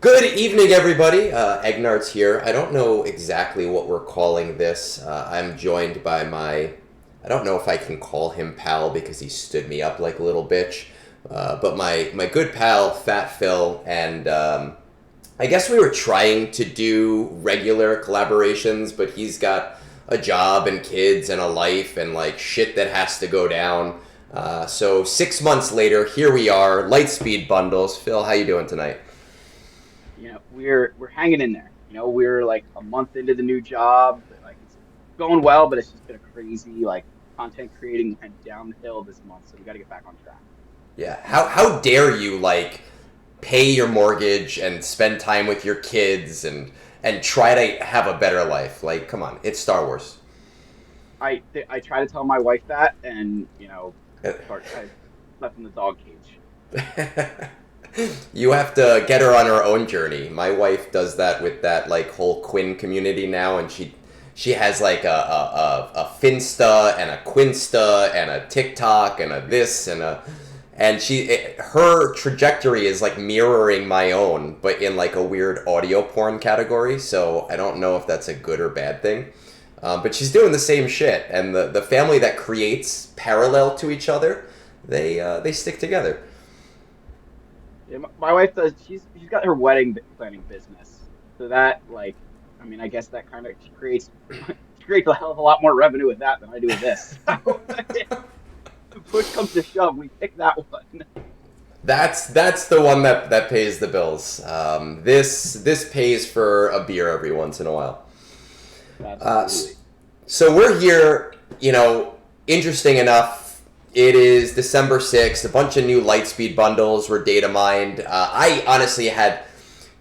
Good evening, everybody. Egnards here. I don't know exactly what we're calling this. I'm joined by I don't know if I can call him pal because he stood me up like a little bitch, but my good pal, PhatPhil, and I guess we were trying to do regular collaborations, but he's got a job and kids and a life and like shit that has to go down. So 6 months later, here we are, Lightspeed bundles. Phil, how you doing tonight? We're hanging in there. We're like a month into the new job. Like it's going well, but it's just been a crazy like content creating went downhill this month, so we got to get back on track. Yeah. How dare you like pay your mortgage and spend time with your kids and try to have a better life? Like, come on, it's Star Wars. I try to tell my wife that, and I left in the dog cage. You have to get her on her own journey. My wife does that with that like whole Quinn community now, and she has like a Finsta and a Quinsta and a TikTok and a this and a and her trajectory is like mirroring my own, but in like a weird audio porn category. So I don't know if that's a good or bad thing. But she's doing the same shit, and the family that creates parallel to each other, they stick together. Yeah, my wife does. She's got her wedding planning business, so that I mean, I guess that kind of creates she creates a hell of a lot more revenue with that than I do with this. Push comes to shove, we pick that one. That's the one that pays the bills. This pays for a beer every once in a while. Uh, Absolutely. so we're here. Interesting enough, it is December 6th. A bunch of new Lightspeed bundles were data mined. I honestly had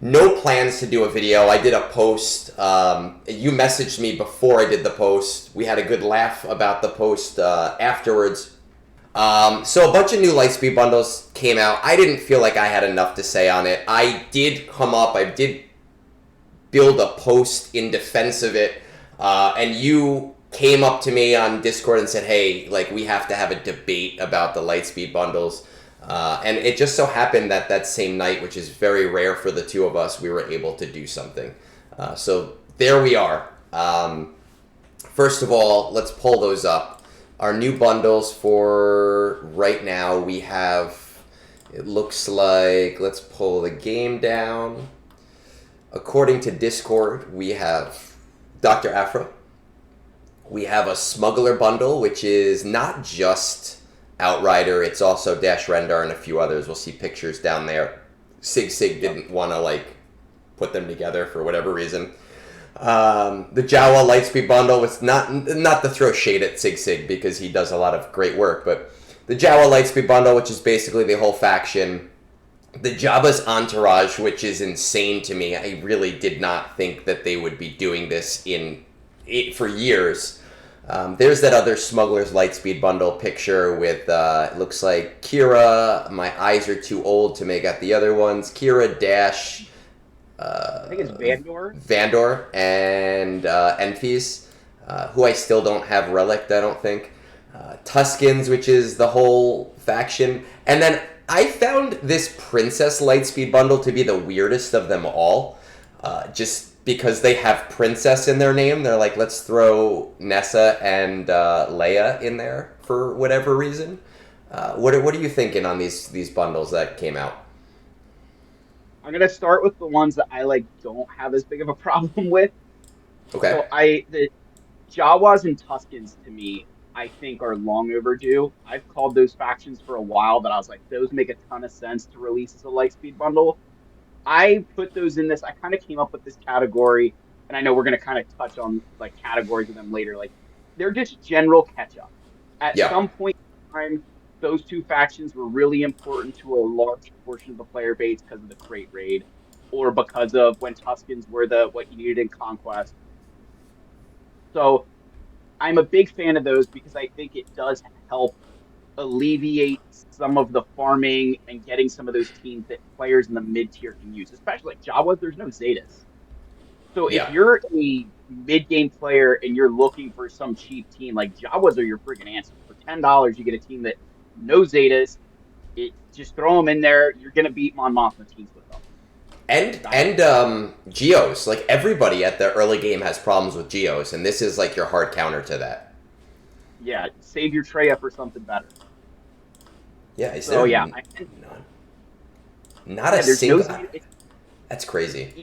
no plans to do a video. I did a post. You messaged me before I did the post. We had a good laugh about the post afterwards. So a bunch of new Lightspeed bundles came out. I didn't feel like I had enough to say on it. I did build a post in defense of it, and you came up to me on Discord and said, "Hey, like we have to have a debate about the Lightspeed bundles." And it just so happened that that same night, which is very rare for the two of us, we were able to do something. So there we are. First of all, let's pull those up. Our new bundles for right now, we have, it looks like, let's pull the game down. According to Discord, we have Dr. Afro. We have a Smuggler bundle, which is not just Outrider, it's also Dash Rendar and a few others. We'll see pictures down there. Sig Yep. didn't want to like put them together for whatever reason. The Jawa Lightspeed bundle was not to throw shade at Sig because he does a lot of great work, but the Jawa Lightspeed bundle, which is basically the whole faction, the Jabba's entourage, which is insane to me. I really did not think that they would be doing this for years. There's that other Smuggler's Lightspeed bundle picture with it looks like Kira. My eyes are too old to make out the other ones. Kira Dash. I think it's Vandor. Vandor and Enfys, who I still don't have relicked, I don't think. Tuskens, which is the whole faction. And then I found this Princess Lightspeed bundle to be the weirdest of them all. Just because they have Princess in their name. They're like, let's throw Nessa and Leia in there for whatever reason. What are you thinking on these bundles that came out? I'm gonna start with the ones that I don't have as big of a problem with. Okay. The Jawas and Tuskens to me, I think are long overdue. I've called those factions for a while, but I was like, those make a ton of sense to release as a Lightspeed bundle. I put those in this. I kind of came up with this category, and I know we're going to kind of touch on like categories of them later. Like they're just general catch up. At Yeah. some point in time, those two factions were really important to a large portion of the player base because of the crate raid, or because of when Tuskens were the what you needed in Conquest. So I'm a big fan of those because I think it does help alleviate some of the farming and getting some of those teams that players in the mid tier can use, especially like Jawas. There's no Zetas. So if Yeah. you're a mid game player and you're looking for some cheap team, like Jawas are your friggin' answer. For $10, you get a team that no Zetas. It just throw them in there. You're gonna beat Mon Mothma teams with them. And geos. Like, everybody at the early game has problems with geos, and this is like your hard counter to that. Yeah, save your Treya for something better. Yeah, is So there yeah, not a yeah, there's no single? Zeta. That's crazy.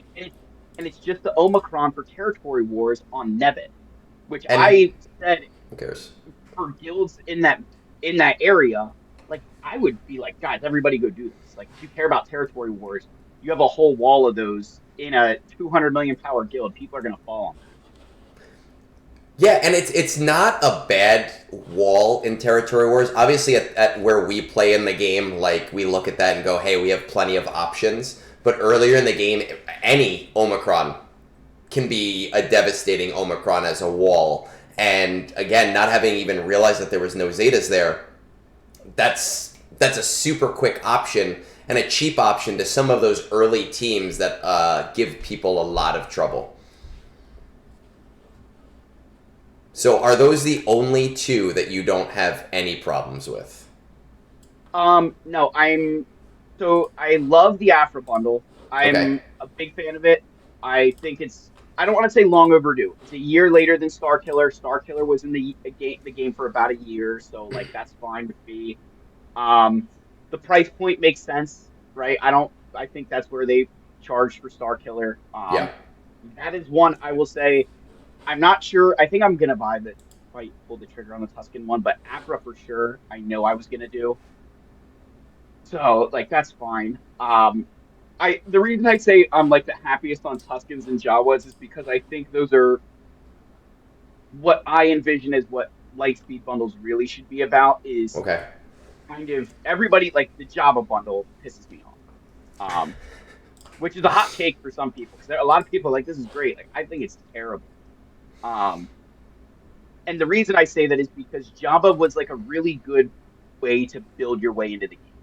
And it's just the Omicron for territory wars on Nebbit, which And I said who cares? for guilds in that area, like I would be like, guys, everybody go do this. Like if you care about territory wars, you have a whole wall of those in a 200 million power guild. People are gonna fall on that. Yeah, and it's not a bad wall in Territory Wars. Obviously, at where we play in the game, like, we look at that and go, hey, we have plenty of options. But earlier in the game, any Omicron can be a devastating Omicron as a wall. And again, not having even realized that there was no Zetas there, that's a super quick option and a cheap option to some of those early teams that give people a lot of trouble. So are those the only two that you don't have any problems with? No, I love the Afro bundle. Okay. I'm a big fan of it. I don't want to say long overdue. It's a year later than Star Killer. Star Killer was in the game for about a year, so like that's fine with me. Um, the price point makes sense, right? I think that's where they charged for Star Killer. Yeah. That is one I will say. I'm not sure. I think I'm gonna buy the if I pull the trigger on the Tuscan one, but Afra for sure. I know I was gonna do. So like that's fine. I the reason I say I'm like the happiest on Tuscans and Jawas is because I think those are what I envision as what Lightspeed bundles really should be about is Okay. kind of everybody like the Java bundle pisses me off. Which is a hot take for some people because a lot of people are like this is great. Like I think it's terrible. Um, and the reason I say that is because Java was like a really good way to build your way into the game.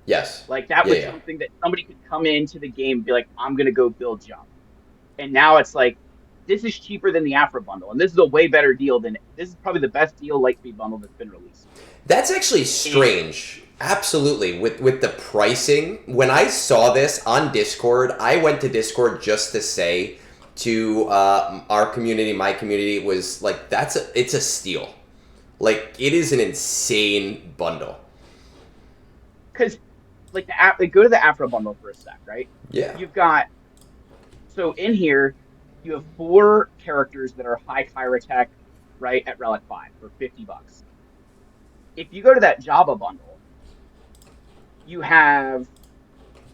Yes. Like that Yeah, was yeah. something that somebody could come into the game and be like, I'm gonna go build Java. And now it's like this is cheaper than the Afro bundle, and this is a way better deal than this is probably the best deal Lightspeed bundle that's been released. That's actually And strange. Absolutely. With the pricing, when I saw this on Discord, I went to Discord just to say to our community, my community, was like, it's a steal. Like, it is an insane bundle. because like the app, like go to the Afro bundle for a sec, right? Yeah. You've got so in here you have 4 characters that are high Kyra tech, right, at Relic 5 for $50. If you go to that Java bundle, you have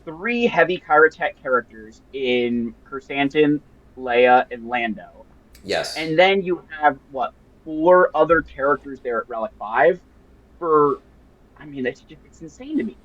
3 heavy Kyra tech characters in Chrysanthemum, Leia, and Lando. Yes. And then you have what 4 other characters there at Relic 5 for I mean it's insane to me.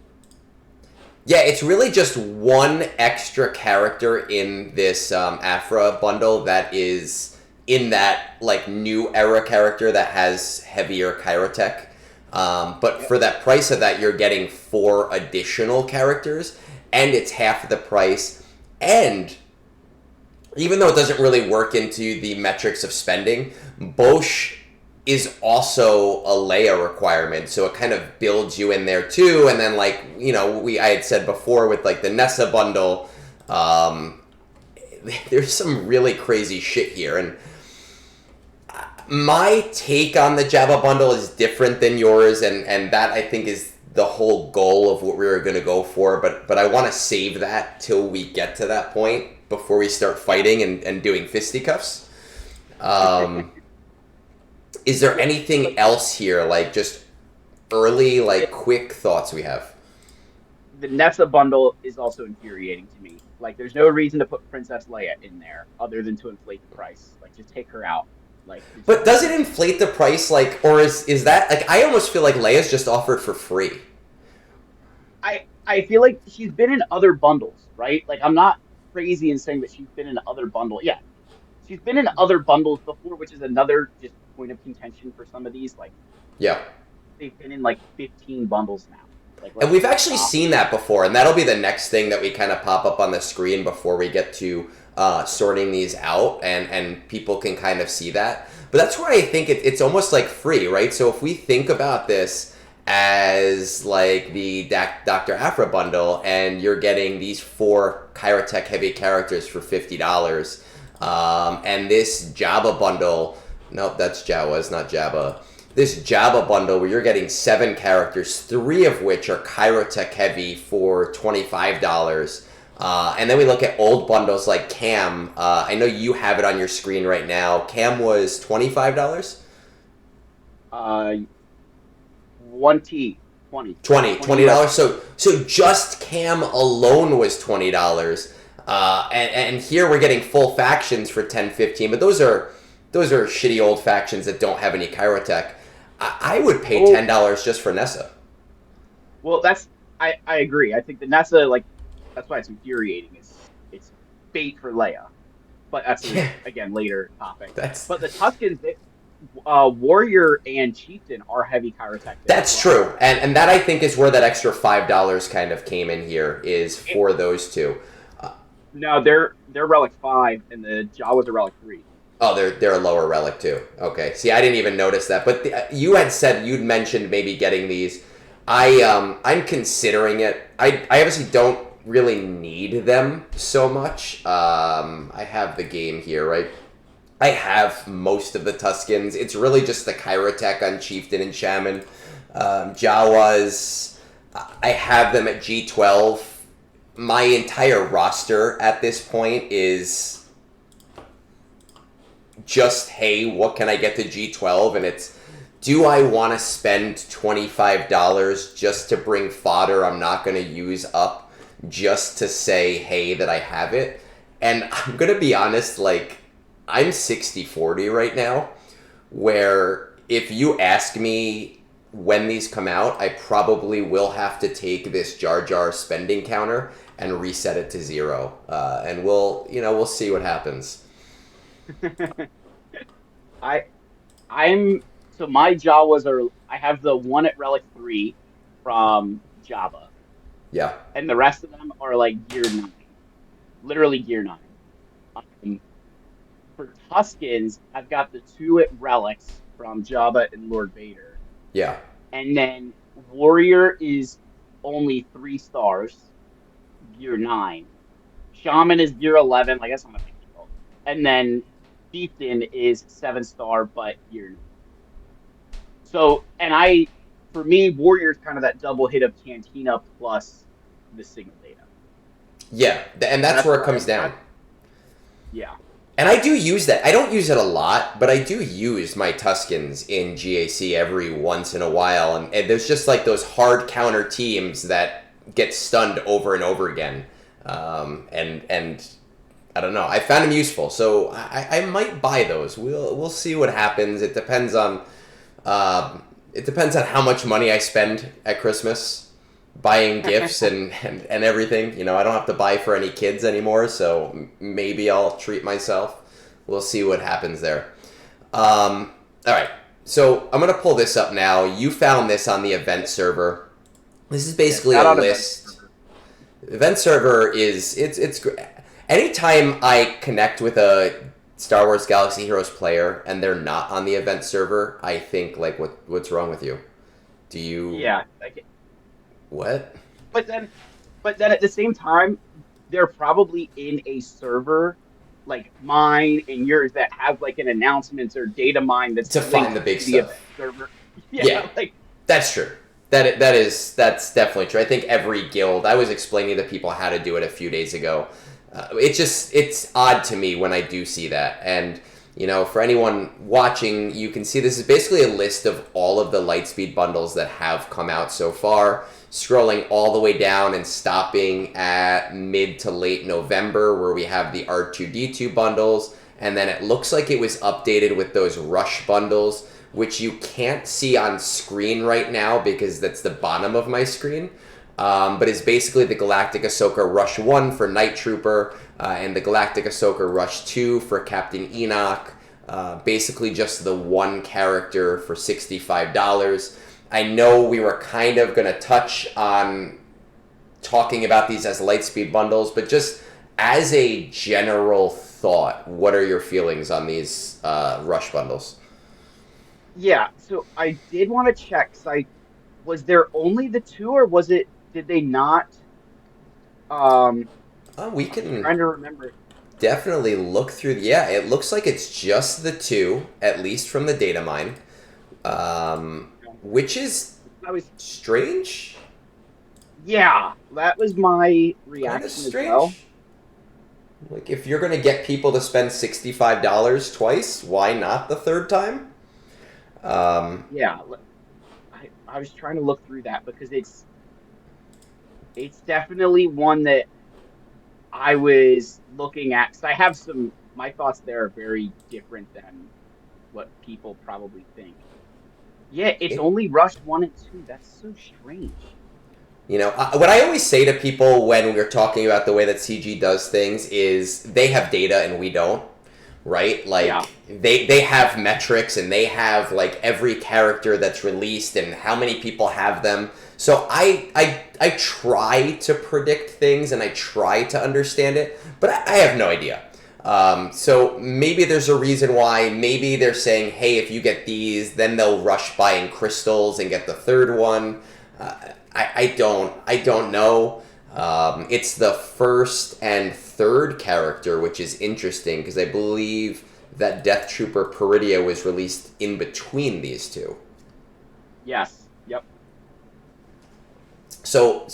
Yeah, it's really just one extra character in this Afra bundle that is in that like new era character that has heavier Kyrotech. But Yep. for that price of that, you're getting 4 additional characters, and it's half the price. And even though it doesn't really work into the metrics of spending, Bosch is also a Leia requirement, so it kind of builds you in there too. And then, like, you know, I had said before with like the Nessa bundle, there's some really crazy shit here. And my take on the Java bundle is different than yours, and that I think is the whole goal of what we were going to go for. But I want to save that till we get to that point before we start fighting and doing fisticuffs. Is there anything else here, like just early, like quick thoughts we have? The Nessa bundle is also infuriating to me. Like, there's no reason to put Princess Leia in there other than to inflate the price. Like, just take her out. Like, But does it inflate the price, like, or is that, like, I almost feel like Leia's just offered for free. I feel like she's been in other bundles, right? Like, I'm not crazy in saying that she's been in other bundles. Yeah, she's been in other bundles before, which is another just point of contention for some of these. Like, Yeah. they've been in like 15 bundles now. Like, And let's we've just actually stop. seen that before, and that'll be the next thing that we kind of pop up on the screen before we get to sorting these out, and people can kind of see that. But that's where I think it's almost like free, right? So if we think about this as like the Dr. Afra bundle, and you're getting these 4 Kyrotech heavy characters for $50. And this Jabba bundle, nope, that's Jawas, not Jabba. This Jabba bundle where you're getting 7 characters, 3 of which are Kyrotech heavy for $25. And then we look at old bundles like Cam. I know you have it on your screen right now. Cam was $25? 20, $20. So just Cam alone was $20. And here we're getting full factions for 10, 15, but those are shitty old factions that don't have any Kyrotech. I would pay $10 just for Nessa. Well, I agree. I think the Nessa, like, that's why it's infuriating. It's bait for Leia, but that's again later topic. But the Tuskens, Warrior and Chieftain are heavy Kyrotech. That's true, and that I think is where that extra $5 kind of came in here, is for those two. No, they're Relic 5, and the Jawas are Relic 3. Oh, they're a lower relic too. Okay, see, I didn't even notice that. But you'd mentioned maybe getting these. I'm considering it. I obviously don't really need them so much. I have the game here, right? I have most of the Tuskens. It's really just the Kyrotech on Chieftain and Shaman. Jawas, I have them at G12. My entire roster at this point is just, hey, what can I get to G12? And it's, do I want to spend $25 just to bring fodder I'm not going to use up just to say, hey, that I have it? And I'm going to be honest, like, I'm 60-40 right now, where if you ask me when these come out, I probably will have to take this Jar Jar spending counter and reset it to 0. And we'll see what happens. So my Jawas are, I have the one at Relic 3 from Jabba. Yeah. And the rest of them are like Gear 9. Literally Gear 9. For Tuskens, I've got the 2 at Relics from Jabba and Lord Vader. Yeah. And then Warrior is only 3 stars, Gear 9. Shaman is Gear 11, I guess I'm a big deal. And then Chieftain is 7-star, but Gear 9. So, and for me, Warrior's kind of that double hit of Cantina plus the signal data. Yeah, and that's where it comes down. Yeah. And I do use that. I don't use it a lot, but I do use my Tuskens in GAC every once in a while. And there's just like those hard counter teams that get stunned over and over again. And I don't know. I found them useful, so I might buy those. We'll see what happens. It depends on how much money I spend at Christmas buying gifts and everything. You know, I don't have to buy for any kids anymore, so maybe I'll treat myself. We'll see what happens there. All right, so I'm going to pull this up now. You found this on the event server. This is basically a list. Event server is, it's anytime I connect with a Star Wars Galaxy Heroes player and they're not on the event server, I think, like, what's wrong with you? Do you... Yeah. What? But then at the same time, they're probably in a server like mine and yours that have like an announcements or data mine that's to find the big stuff. Server. Yeah, like that's true. That's definitely true. I think every guild. I was explaining to people how to do it a few days ago. It's odd to me when I do see that. And you know, for anyone watching, you can see this is basically a list of all of the Lightspeed bundles that have come out so far, scrolling all the way down and stopping at mid to late November, where we have the R2-D2 bundles, and then it looks like it was updated with those Rush bundles, which you can't see on screen right now because that's the bottom of my screen, but it's basically the Galactic Ahsoka Rush 1 for Night Trooper, and the Galactic Ahsoka Rush 2 for Captain Enoch, basically just the one character for $65. I know we were kind of going to touch on talking about these as Lightspeed bundles, but just as a general thought, what are your feelings on these Rush bundles? Yeah, so I did want to check, because was there only the two, or was it? Did they not? Um, We I was can trying to remember. definitely look through. Yeah, it looks like it's just the two, at least from the data mine, which is I was, strange. yeah, that was my Kind of reaction as well. strange. Like, if you're gonna get people to spend $65 twice, why not the third time? Um, Yeah, I was trying to look through that because it's definitely one that I was looking at because I have some my thoughts there are very different than what people probably think. Yeah, it's it, only Rush 1 and 2. That's so strange. what I always say to people when we're talking about the way that CG does things is they have data and we don't, right? Yeah. Like they have metrics and they have like every character that's released and how many people have them. So I try to predict things and I try to understand it, but I have no idea. So maybe there's a reason why. Maybe they're saying, hey, if you get these, then they'll rush buying crystals and get the third one. I don't know. It's the first and third character, which is interesting because I believe that Death Trooper Peridia was released in between these two. Yes. Yep. So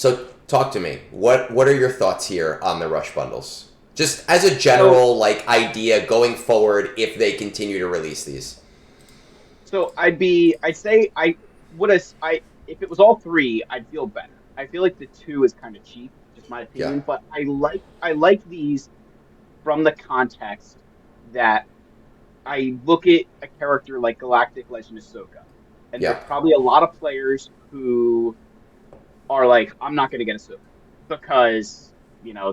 talk to me. What are your thoughts here on the Rush bundles? Just as a So general like idea going forward if they continue to release these. I'd say I would have I if it was all three, I'd feel better. I feel like the two is kind of cheap, just my Yeah. opinion, but I like these from the context that I look at a character like Galactic Legend Ahsoka, and there's Yeah. probably a lot of players who are like, I'm not going to get Ahsoka because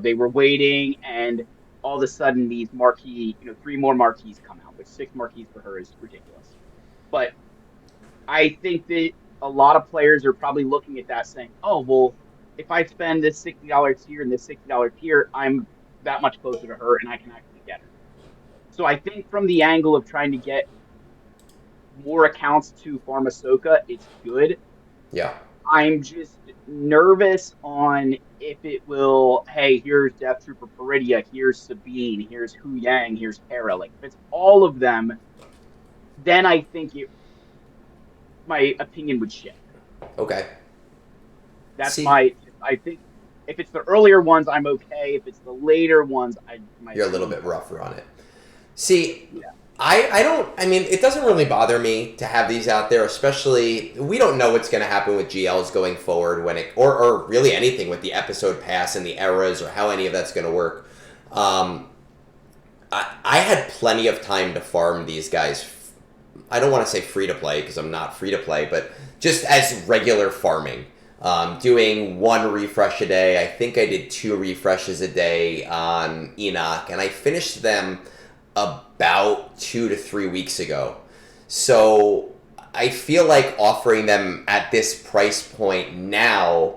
they were waiting, and all of a sudden these marquee, three more marquees come out, which six marquees for her is ridiculous. But I think that a lot of players are probably looking at that saying, oh, well, if I spend this $60 tier and this $60 tier, I'm that much closer to her and I can actually get her. So I think from the angle of trying to get more accounts to farm Ahsoka, it's good. Yeah. I'm just nervous on if it will, hey, here's Death Trooper Peridia, here's Sabine, here's Hu Yang, here's Hera. Like, if it's all of them, then I think my opinion would shift. Okay. That's See, I think if it's the earlier ones, I'm okay. If it's the later ones, my you're a little opinion bit does. rougher on it. See, Yeah. I don't, I mean, it doesn't really bother me to have these out there, especially, we don't know what's going to happen with GLs going forward or really anything with the episode pass and the eras or how any of that's going to work. Um, I had plenty of time to farm these guys. I don't want to say free to play because I'm not free to play, but just as regular farming. Doing one refresh a day. I think I did 2 refreshes a day on Enoch, and I finished them about 2 to 3 weeks ago. So I feel like offering them at this price point now.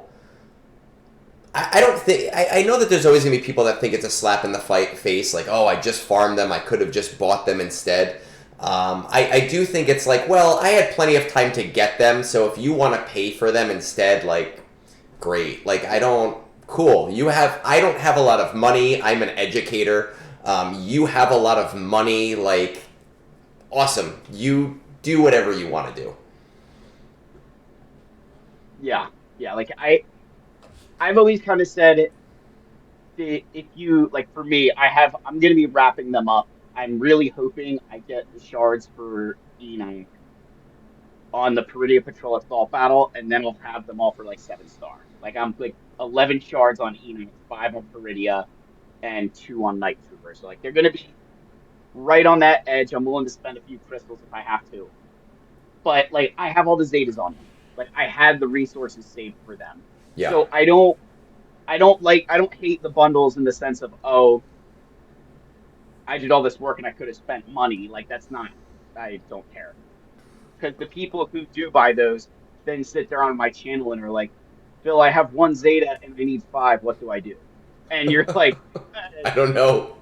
I don't think I know that there's always gonna be people that think it's a slap in the face, like, oh, I just farmed them, I could have just bought them instead. I do think it's like, well, I had plenty of time to get them, so if you want to pay for them instead, like, great. Like, cool. I don't have a lot of money. I'm an educator. You have a lot of money. Like, awesome. You do whatever you want to do. Yeah. Yeah. Like I've always kind of said if you like for me, I'm gonna be wrapping them up. I'm really hoping I get the shards for on the Peridia Patrol Assault Battle, and then I'll have them all for like 7-star. Like I'm like 11 shards on Enoch, 5 on Peridia, and 2 on Night Trooper. So like they're gonna be right on that edge. I'm willing to spend a few crystals if I have to. But like I have all the Zetas on them. Like I had the resources saved for them. Yeah. So I don't hate the bundles in the sense of, oh, I did all this work and I could have spent money. Like that's not I don't care. Because the people who do buy those then sit there on my channel and are like, Phil, I have 1 Zeta and I need 5. What do I do? And you're like, I don't know.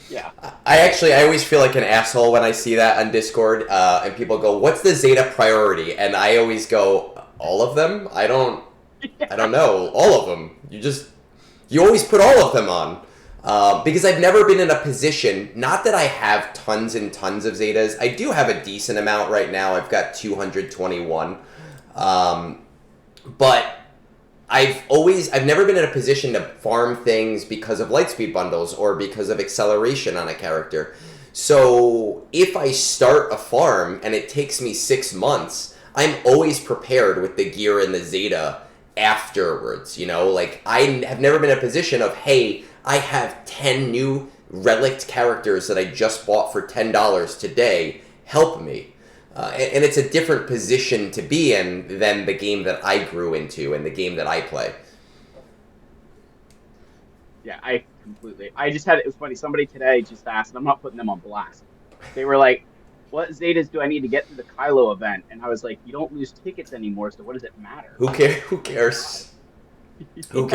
yeah, I always feel like an asshole when I see that on Discord, and people go, "What's the Zeta priority?" And I always go, all of them? I don't know. All of them. You always put all of them on. Because I've never been in a position, not that I have tons and tons of Zetas. I do have a decent amount right now. I've got 221. But I've never been in a position to farm things because of Lightspeed bundles or because of acceleration on a character. So if I start a farm and it takes me 6 months, I'm always prepared with the gear and the Zeta afterwards, you know? Like, I have never been in a position of, hey, I have 10 new relict characters that I just bought for $10 today. Help me. And it's a different position to be in than the game that I grew into and the game that I play. Yeah, it was funny. Somebody today just asked, and I'm not putting them on blast. They were like, what Zetas do I need to get through the Kylo event? And I was like, you don't lose tickets anymore, so what does it matter? Who cares? Who cares? Who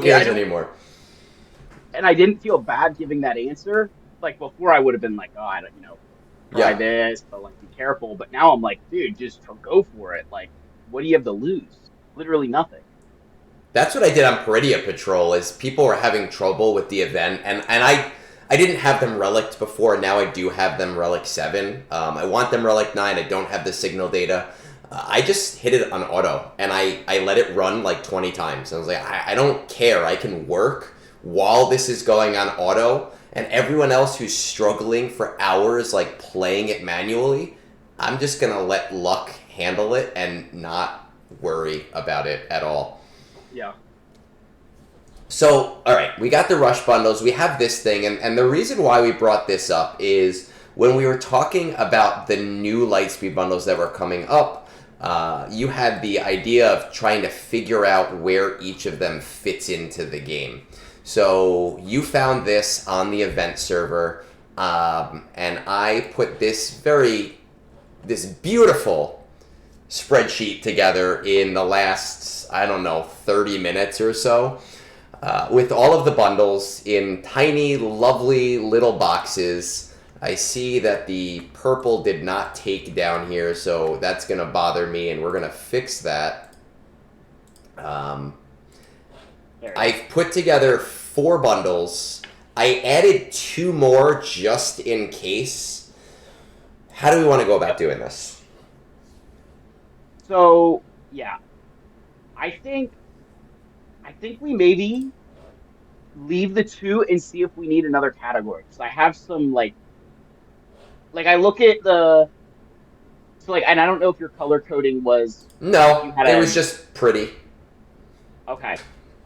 cares anymore? And I didn't feel bad giving that answer. Like, before I would have been like, oh, I don't, try this, but like, be careful. But now I'm like, dude, just go for it. Like, what do you have to lose? Literally nothing. That's what I did on Peridia Patrol, is people were having trouble with the event, and I didn't have them Relic before, now I do have them Relic 7. I want them Relic 9, I don't have the signal data. I just hit it on auto, and I let it run like 20 times. And I was like, I don't care, I can work while this is going on auto, and everyone else who's struggling for hours like playing it manually, I'm just going to let luck handle it and not worry about it at all. Yeah. So, all right, we got the rush bundles. We have this thing, and the reason why we brought this up is when we were talking about the new Lightspeed bundles that were coming up, you had the idea of trying to figure out where each of them fits into the game. So you found this on the event server, and I put this beautiful spreadsheet together in the last, 30 minutes or so, with all of the bundles in tiny, lovely little boxes. I see that the purple did not take down here, so that's going to bother me, and we're going to fix that. I've put together 4 bundles. I added 2 more just in case. How do we want to go about doing this? So, yeah. I think we maybe leave the 2 and see if we need another category. Because I have some, like I look at and I don't know if your color coding was... No, it was just pretty. Okay.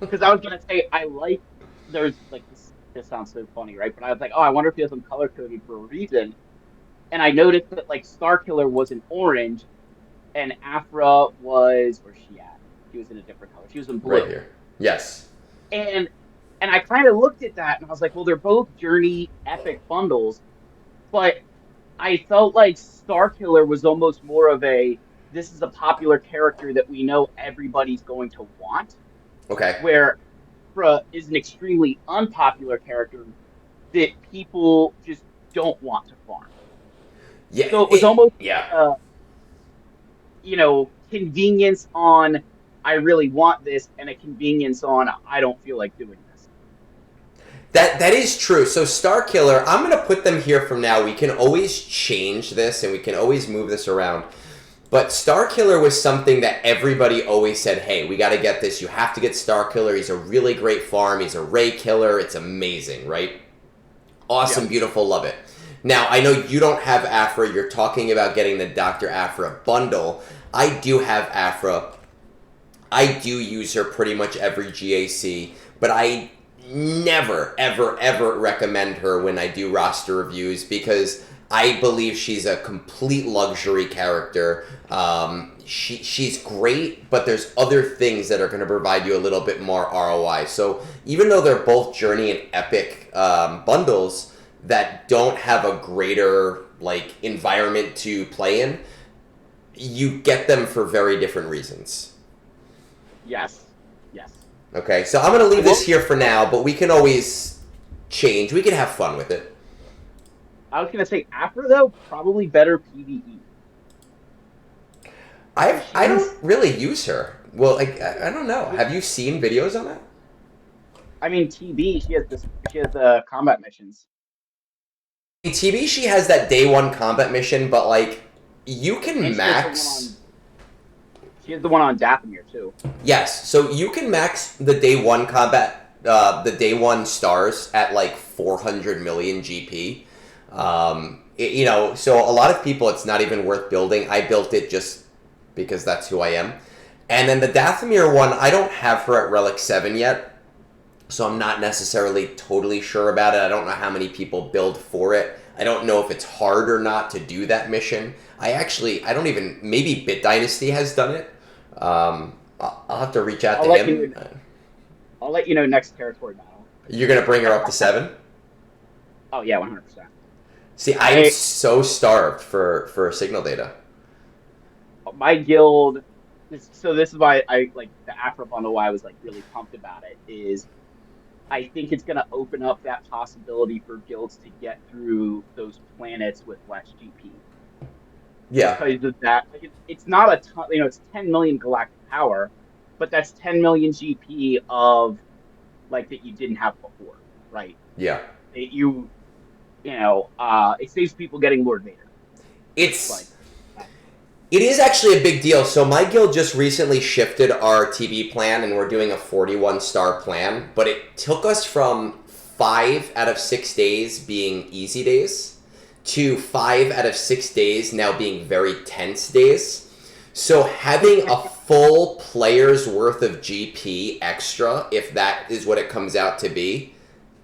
Because I was going to say, there's, like, this sounds so funny, right? But I was like, oh, I wonder if he has some color coding for a reason. And I noticed that, like, Starkiller was an orange, and Aphra where's she at? She was in a different color. She was in blue. Right here. Yes. And I kind of looked at that, and I was like, well, they're both Journey Epic bundles, but I felt like Starkiller was almost more of this is a popular character that we know everybody's going to want. Okay. Where Aphra is an extremely unpopular character that people just don't want to farm. Yeah. So it was almost convenience on I really want this, and a convenience on I don't feel like doing this. That is true. So Starkiller, I'm going to put them here from now. We can always change this, and we can always move this around. But Starkiller was something that everybody always said, hey, we got to get this. You have to get Starkiller. He's a really great farm. He's a Ray killer. It's amazing, right? Awesome, beautiful, love it. Now, I know you don't have Aphra. You're talking about getting the Dr. Aphra bundle. I do have Aphra. I do use her pretty much every GAC, but I never, ever, ever recommend her when I do roster reviews because I believe she's a complete luxury character. She's great, but there's other things that are going to provide you a little bit more ROI. So even though they're both Journey and Epic bundles that don't have a greater environment to play in, you get them for very different reasons. Yes. Okay, so I'm going to leave this here for now, but we can always change. We can have fun with it. I was going to say, Aphra, though, probably better PvE. So I don't she's, really use her. Well, like I don't know. Have you seen videos on that? I mean, TB. She has the combat missions. In TV, she has that day one combat mission, but like you And can she has the one max. on she has the one on Dathomir too. Yes, so you can max the day one combat, the day one stars at like 400 million GP. So a lot of people, it's not even worth building. I built it just because that's who I am. And then the Dathomir one, I don't have her at Relic 7 yet, so I'm not necessarily totally sure about it. I don't know how many people build for it. I don't know if it's hard or not to do that mission. I don't even, maybe Bit Dynasty has done it. I'll have to reach out I'll to let you him. I'll let you know next territory battle. You're gonna bring her up to 7. Oh yeah, 100%. See, I am so starved for signal data. My guild. So this is why I like the Afro bundle. Why I was like really pumped about it is I think it's going to open up that possibility for guilds to get through those planets with less GP Yeah, because of that. Like it's not a ton. It's 10 million galactic power, but that's 10 million GP of like that you didn't have before, right? yeah. It saves people getting Lord Vader. Like, It's it is actually a big deal. So my guild just recently shifted our TV plan, and we're doing a 41 star plan. But it took us from 5 out of 6 days being easy days to 5 out of 6 days now being very tense days. So having a full player's worth of GP extra, if that is what it comes out to be,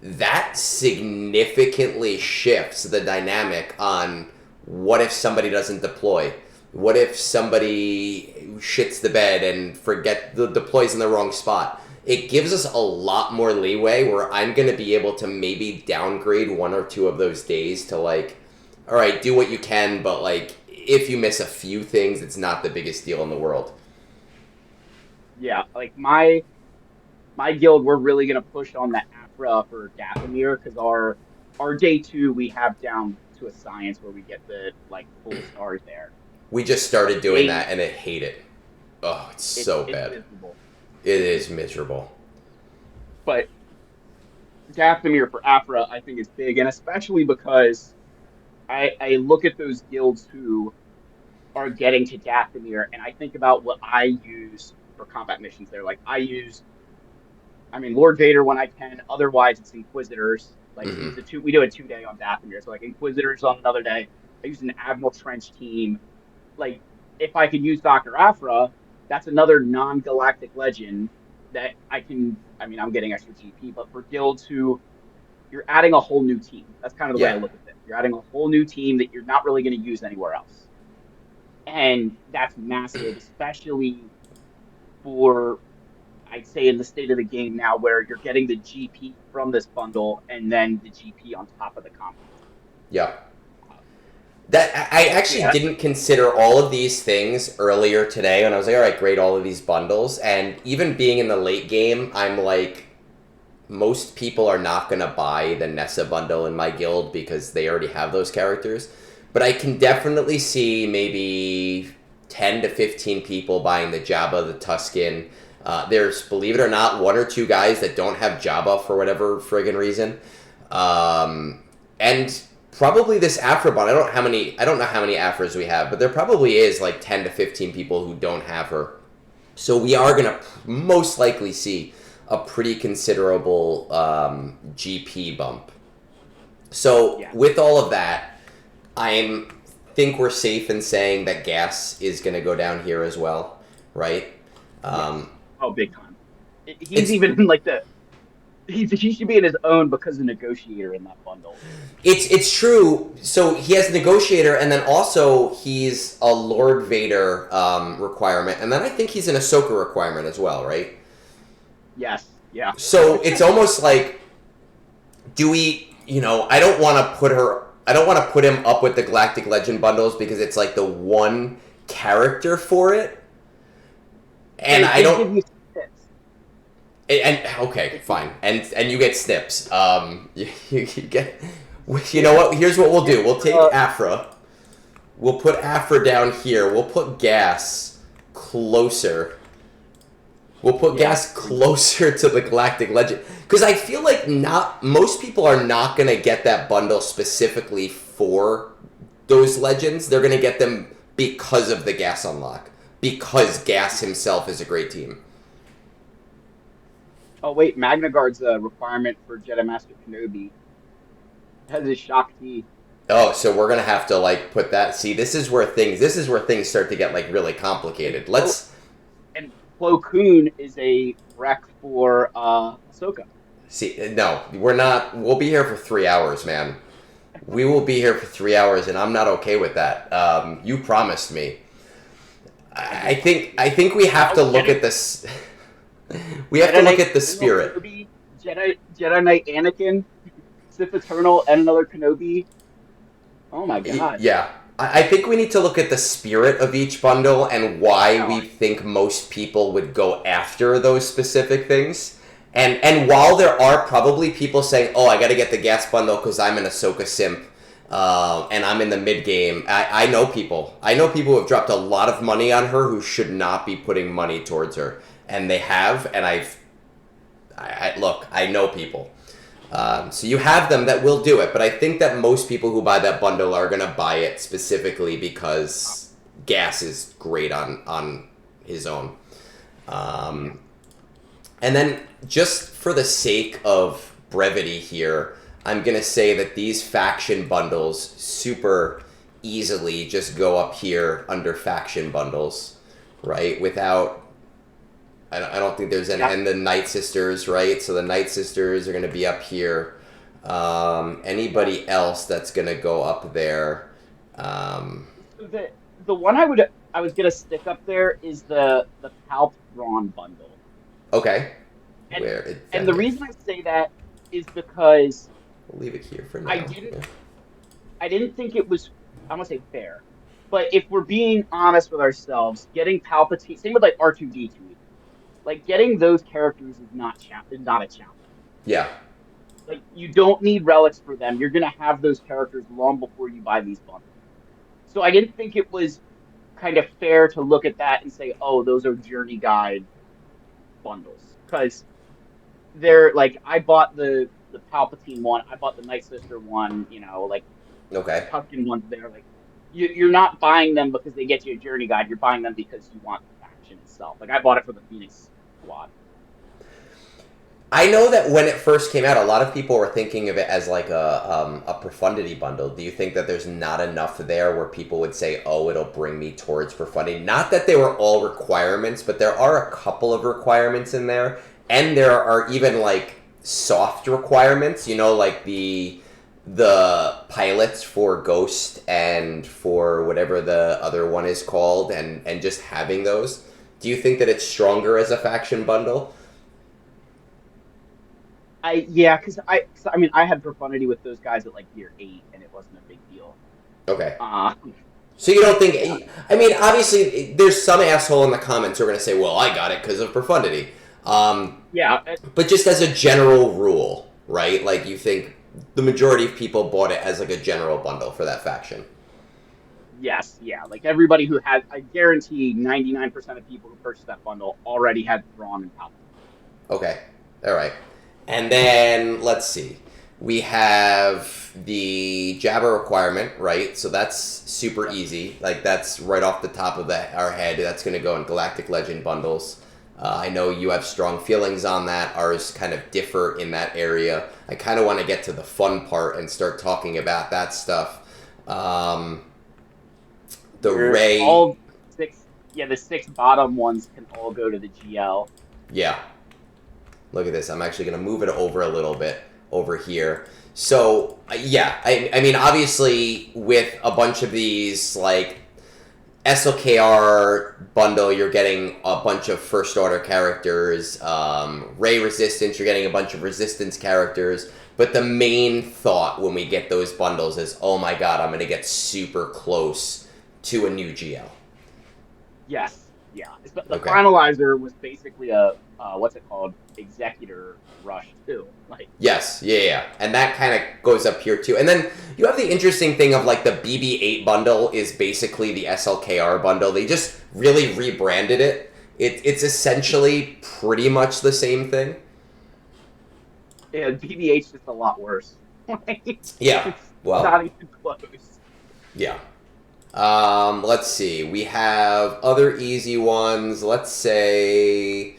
that significantly shifts the dynamic on what if somebody doesn't deploy? What if somebody shits the bed and forget the deploys in the wrong spot? It gives us a lot more leeway where I'm going to be able to maybe downgrade 1 or 2 of those days to like, all right, do what you can, but like if you miss a few things, it's not the biggest deal in the world. yeah, like my guild, we're really gonna push on the Afra for Dathomir because our day two we have down to a science where we get the like full stars there. We just started doing They that and I hate it. Oh, it's so it's bad. miserable, It is miserable. but Dathomir for Afra I think is big, and especially because I look at those guilds who are getting to Dathomir, and I think about what I use for combat missions there. Like I mean, Lord Vader when I can. Otherwise, it's Inquisitors. Like Hmm. we do a 2 day on Dathomir, so like Inquisitors on another day. I use an Admiral Trench team. Like if I could use Doctor Afra, that's another non-galactic legend that I can. I mean, I'm getting extra GP, but for guilds who you're adding a whole new team. That's kind of the way I Yeah. look at it. You're adding a whole new team that you're not really going to use anywhere else, and that's massive, especially for I'd say in the state of the game now where you're getting the GP from this bundle and then the GP on top of the combat. Yeah. That I actually Yeah. didn't consider all of these things earlier today when I was like, all right, great, all of these bundles. And even being in the late game, I'm like, most people are not going to buy the Nessa bundle in my guild because they already have those characters. But I can definitely see maybe 10 to 15 people buying the Jabba, the Tusken. There's, believe it or not, 1 or 2 guys that don't have Jabba for whatever friggin' reason. And probably this Afro bond. I don't know how many Afros we have, but there probably is like 10 to 15 people who don't have her. So we are going to most likely see a pretty considerable GP bump. So Yeah. with all of that, I think we're safe in saying that gas is going to go down here as well, right? Yes. Um, Oh, big time. He's it's even in like he should be in his own because of negotiator in that bundle. it's true. So he has a negotiator, and then also he's a Lord Vader requirement, and then I think he's an Ahsoka requirement as well, right? Yes. Yeah. So it's almost like, do we? I don't want to put her. I don't want to put him up with the Galactic Legend bundles because it's like the one character for it, and I They don't. give you tips. And okay, fine, and you get snips. You get. You know what? Here's what we'll do. We'll take Afra. We'll put Afra down here. We'll put Gas closer. We'll put gas closer to the Galactic Legend. Because I feel like most people are not going to get that bundle specifically for those legends. They're going to get them because of the gas unlock. Because Gas himself is a great team. Oh wait, Magna Guard's a requirement for Jedi Master Kenobi. Has his Shock T. Oh, so we're gonna have to like put that. See, this is where things start to get like really complicated. Let's And Plo Koon is a rec for Ahsoka. see. No, we're not. We'll be here for 3 hours, man. We will be here for 3 hours, and I'm not okay with that. You promised me. I think we have to look at this. We have to look at the spirit. Jedi Knight Anakin, Sith Eternal, and another Kenobi. Oh my god. Yeah. I think we need to look at the spirit of each bundle and why we think most people would go after those specific things. And while there are probably people saying, oh, I got to get the gas bundle because I'm an Ahsoka simp and I'm in the mid game, I know people. I know people who have dropped a lot of money on her who should not be putting money towards her. And they have, and I know people. So you have them that will do it, but I think that most people who buy that bundle are going to buy it specifically because Gas is great on his own. And then just for the sake of brevity here, I'm going to say that these faction bundles super easily just go up here under faction bundles, right? Without... I don't think there's any... And the Night Sisters, right? So the Night Sisters are going to be up here. Anybody else that's going to go up there? The one I was going to stick up there is the Palp Thrawn bundle. Okay. And the reason I say that is because... We'll leave it here for now. I didn't think it was... I want to say fair. But if we're being honest with ourselves, getting Palpatine... Same with like R2-D2. Like, getting those characters is not a challenge. Yeah. Like, you don't need relics for them. You're going to have those characters long before you buy these bundles. So I didn't think it was kind of fair to look at that and say, oh, those are Journey Guide bundles. Because they're, like, I bought the Palpatine one. I bought the Night Sister one, like, okay. Tusken ones there. Like, you're not buying them because they get you a Journey Guide. You're buying them because you want the faction itself. Like, I bought it for the Phoenix Squad. I know that when it first came out, a lot of people were thinking of it as like a profundity bundle. Do you think that there's not enough there where people would say, oh, it'll bring me towards profundity? Not that they were all requirements, but there are a couple of requirements in there. And there are even like soft requirements, like the pilots for Ghost and for whatever the other one is called, and just having those. Do you think that it's stronger as a faction bundle? Because I had profundity with those guys at like year 8, and it wasn't a big deal. Okay. So you don't think? I mean, obviously, there's some asshole in the comments who are going to say, "Well, I got it because of profundity." Yeah. But just as a general rule, right? Like, you think the majority of people bought it as like a general bundle for that faction. Yes, yeah. Like, everybody who had, I guarantee 99% of people who purchased that bundle already had Thrawn and Palpatine. Okay. All right. And then, let's see. We have the Jabba requirement, right? So that's super easy. Like, that's right off the top of our head. That's going to go in Galactic Legend bundles. I know you have strong feelings on that. Ours kind of differ in that area. I kind of want to get to the fun part and start talking about that stuff. All 6, the 6 bottom ones can all go to the GL. Yeah. Look at this. I'm actually going to move it over a little bit over here. So, I mean, obviously, with a bunch of these, like, SLKR bundle, you're getting a bunch of first order characters. Ray Resistance, you're getting a bunch of Resistance characters. But the main thought when we get those bundles is, oh my god, I'm going to get super close to a new GL. Yes, yeah. The Finalizer was basically a what's it called, Executor Rush too. Like, Yes, yeah. And that kind of goes up here too. And then you have the interesting thing of like the BB-8 bundle is basically the SLKR bundle. They just really rebranded it. It's essentially pretty much the same thing. yeah, BB-8's just a lot worse. Like, Yeah. it's Well, not even close. yeah. Let's see. We have other easy ones. Let's say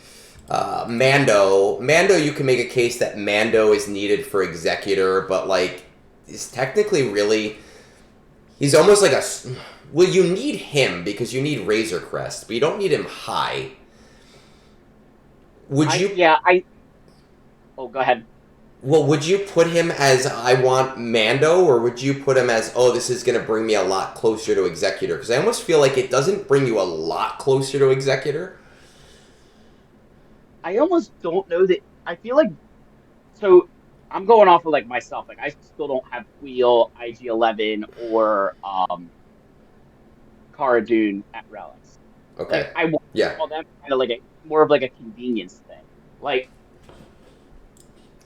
Mando. Mando, you can make a case that Mando is needed for Executor, but like, is technically really. He's almost like a. Well, you need him because you need Razor Crest, but you don't need him high. Would you? Oh, go ahead. Well, would you put him as I want Mando, or would you put him as, oh, this is going to bring me a lot closer to Executor? Because I almost feel like it doesn't bring you a lot closer to Executor. I almost don't know that. I feel like, so I'm going off of like myself. Like, I still don't have Wheel, IG-11, or Cara Dune at relics. Okay. Like, I want Yeah. all them kind of like more of like a convenience thing. Like,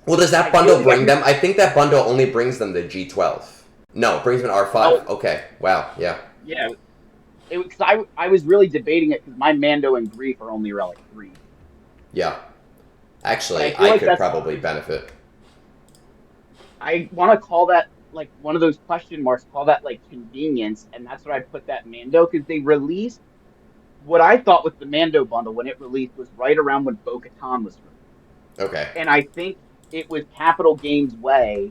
Well, does that I feel bundle like bring them? I think that bundle only brings them the G12. No, it brings them an R5. Oh, Okay. Wow. Yeah. yeah. Because I was really debating it because my Mando and Grief are only relic 3. Yeah. But I Actually, feel I like could that's, probably benefit. I want to call that like one of those question marks, call that like convenience. And that's what I put that Mando, because they released what I thought was the Mando bundle when it released was right around when Bo-Katan was released. Okay. And I think it was Capital Games' way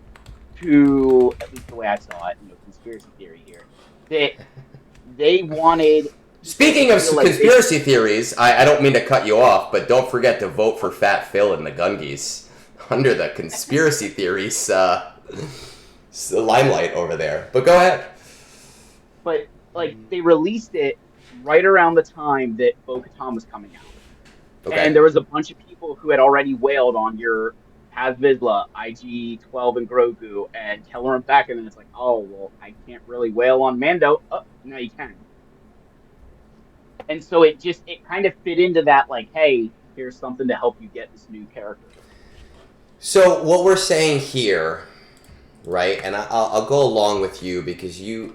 to, at least the way I saw it, conspiracy theory here, that they wanted people to Speaking of feel like conspiracy theories, I don't mean to cut you off, but don't forget to vote for PhatPhil and the Gungies under the conspiracy theories limelight over there. But go ahead. but like they released it right around the time that Bo-Katan was coming out. Okay. And there was a bunch of people who had already wailed on your Paz Vizsla, IG-12 and Grogu, and Keller and Beck, and then it's like, oh, well, I can't really wail on Mando. Oh, no, you can. And so it kind of fit into that, like, hey, here's something to help you get this new character. So what we're saying here, right? And I'll go along with you because you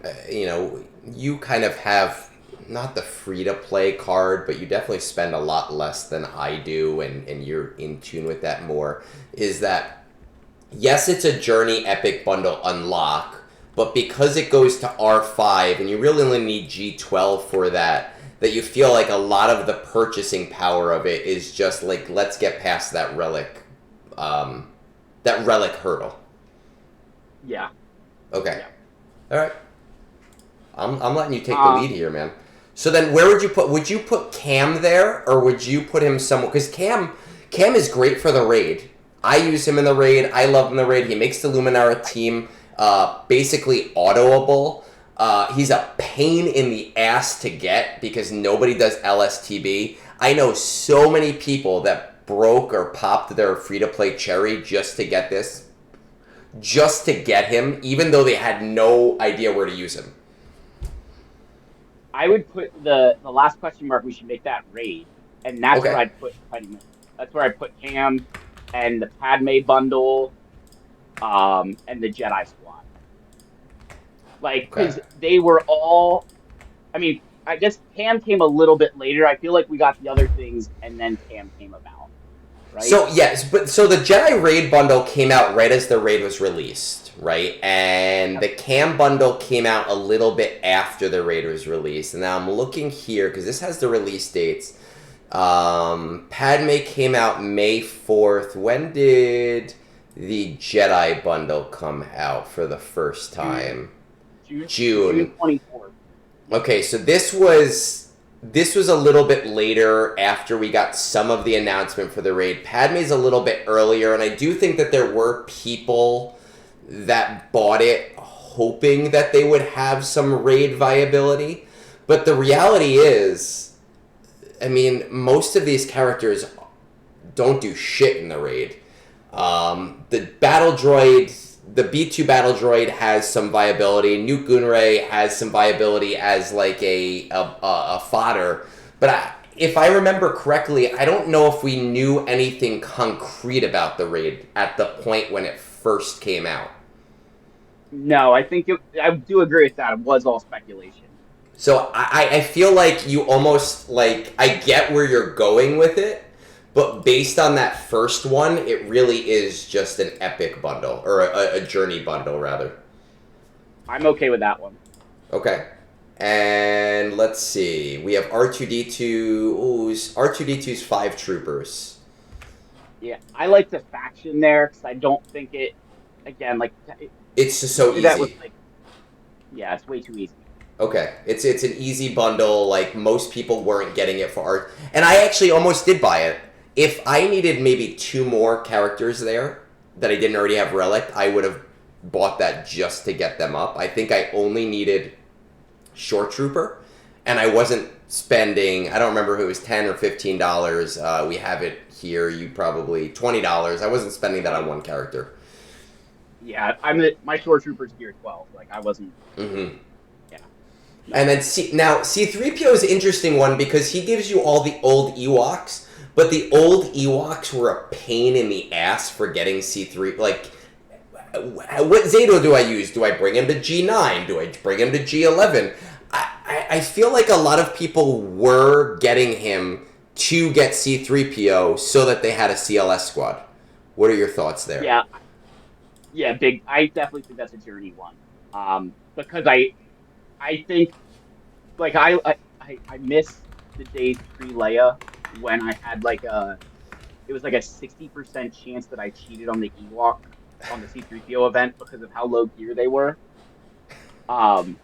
kind of have not the free to play card, but you definitely spend a lot less than I do, and you're in tune with that more. Is that yes, it's a Journey Epic Bundle unlock, but because it goes to R5 and you really only need G12 for that you feel like a lot of the purchasing power of it is just like, let's get past that relic hurdle. Yeah. Okay. Yeah. All right. I'm letting you take the lead here, man. So then, where would you put Cam there, or would you put him somewhere? Because Cam is great for the raid. I use him in the raid. I love him in the raid. He makes the Luminara team basically autoable. He's a pain in the ass to get because nobody does LSTB. I know so many people that broke or popped their free-to-play cherry just to get this. Just to get him, even though they had no idea where to use him. I would put the last question mark, we should make that raid. And that's Okay. where I'd put That's where I'd put Cam and the Padme bundle, and the Jedi squad. Like, because they were all, I mean, I guess Cam came a little bit later. I feel like we got the other things and then Cam came about, right? So yes, but so the Jedi Raid bundle came out right as the raid was released, right? And the Cam bundle came out a little bit after the raid was released. And now I'm looking here because this has the release dates. Padme came out May 4th. When did the Jedi bundle come out for the first time? June 24th. Okay, so this was a little bit later after we got some of the announcement for the raid. Padme's a little bit earlier, and I do think that there were people that bought it hoping that they would have some raid viability. But the reality is, I mean, most of these characters don't do shit in the raid. The battle droid, the B2 battle droid has some viability. Nuke Gunray has some viability as like a fodder. But if I remember correctly, I don't know if we knew anything concrete about the raid at the point when it first came out. No, I do agree with that. It was all speculation. So I feel like you almost like I get where you're going with it, but based on that first one, it really is just an epic bundle or a journey bundle rather. I'm okay with that one. Okay. And let's see. We have R2D2. Ooh, R2D2's 5 troopers. Yeah, I like the faction there because I don't think it. Again, like It's just to so do that with easy. like, yeah, it's way too easy. Okay. It's an easy bundle. Like most people weren't getting it for art. And I actually almost did buy it. If I needed maybe 2 more characters there that I didn't already have relic, I would have bought that just to get them up. I think I only needed Short Trooper, and I wasn't spending. I don't remember if it was $10 or $15. We have it here. You probably $20. I wasn't spending that on one character. Yeah, my short troopers gear 12. Like I wasn't. Mm-hmm. Yeah. And No. then now C-3PO is an interesting one because he gives you all the old Ewoks, but the old Ewoks were a pain in the ass for getting C3. Like, what Zato do I use? Do I bring him to G9? Do I bring him to G11? I feel like a lot of people were getting him to get C3PO so that they had a CLS squad. What are your thoughts there? Yeah, yeah, big. I definitely think that's a journey one. Because I think like I miss the days pre Leia when I had like it was like a 60% chance that I cheated on the Ewok on the C3PO event because of how low gear they were. Um,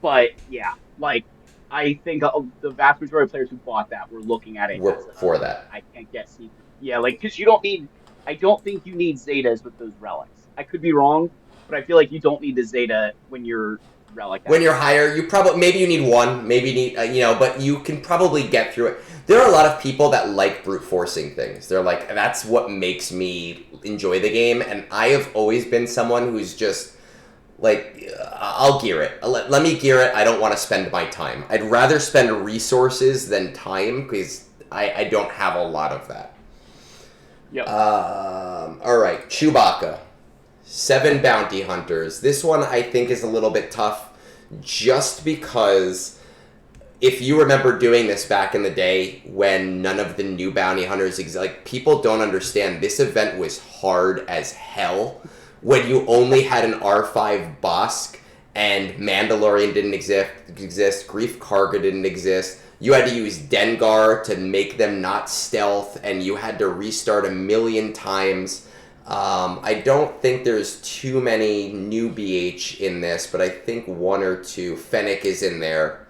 but yeah, like I think the vast majority of players who bought that were looking at it We're as for that. I can't get C3. Yeah, like because you don't need. I don't think you need Zetas with those relics. I could be wrong, but I feel like you don't need the Zeta when you're relic When out. you're higher, you probably maybe you need one, maybe you need but you can probably get through it. There are a lot of people that like brute forcing things. They're like that's what makes me enjoy the game, and I have always been someone who's just like I'll gear it. Let me gear it. I don't want to spend my time. I'd rather spend resources than time because I don't have a lot of that. Yep. All right, Chewbacca. 7 bounty hunters. This one I think is a little bit tough just because if you remember doing this back in the day when none of the new bounty hunters like people don't understand this event was hard as hell when you only had an R5 Bosk and Mandalorian didn't exist, Grief Karga didn't exist. You had to use Dengar to make them not stealth, and you had to restart a million times. I don't think there's too many new BH in this, but I think 1 or 2. Fennec is in there,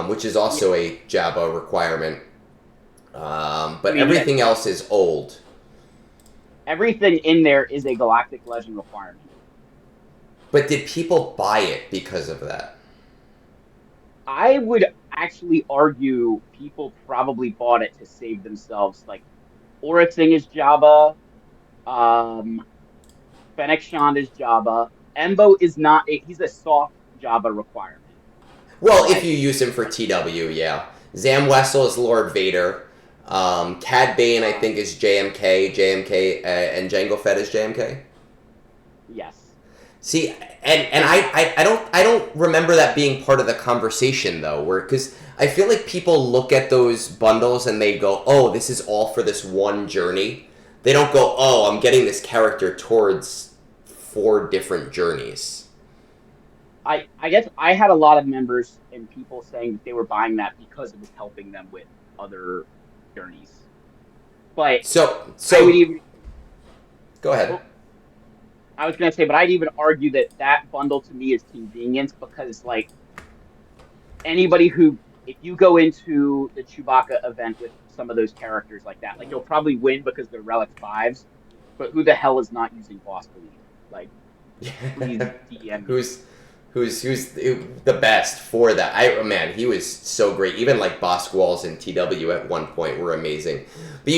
which is also a Jabba requirement. But everything else is old. Everything in there is a Galactic Legend requirement. But did people buy it because of that? I would actually argue people probably bought it to save themselves. Like Oroxing is Jabba, um, Fennec Shand is Jabba. Embo is not. He's a soft Jabba requirement. Well, if But you use him for TW, yeah. Zam Wessel is Lord Vader. Cad Bane, I think, is JMK, and Jango Fett is JMK. yes, See, and I don't remember that being part of the conversation though, where because I feel like people look at those bundles and they go, oh, this is all for this one journey. They don't go, oh, I'm getting this character towards 4 different journeys. I guess I had a lot of members and people saying that they were buying that because it was helping them with other journeys. But So I would so even. go ahead. Oh, I was gonna say, but I'd even argue that that bundle to me is convenience because like anybody who if you go into the Chewbacca event with some of those characters like that, like you'll probably win because they're relic fives, but who the hell is not using Boss Believe? Like, please DM me. who's who's the best for that? Man, he was so great. Even like Bosk Walls and TW at one point were amazing. But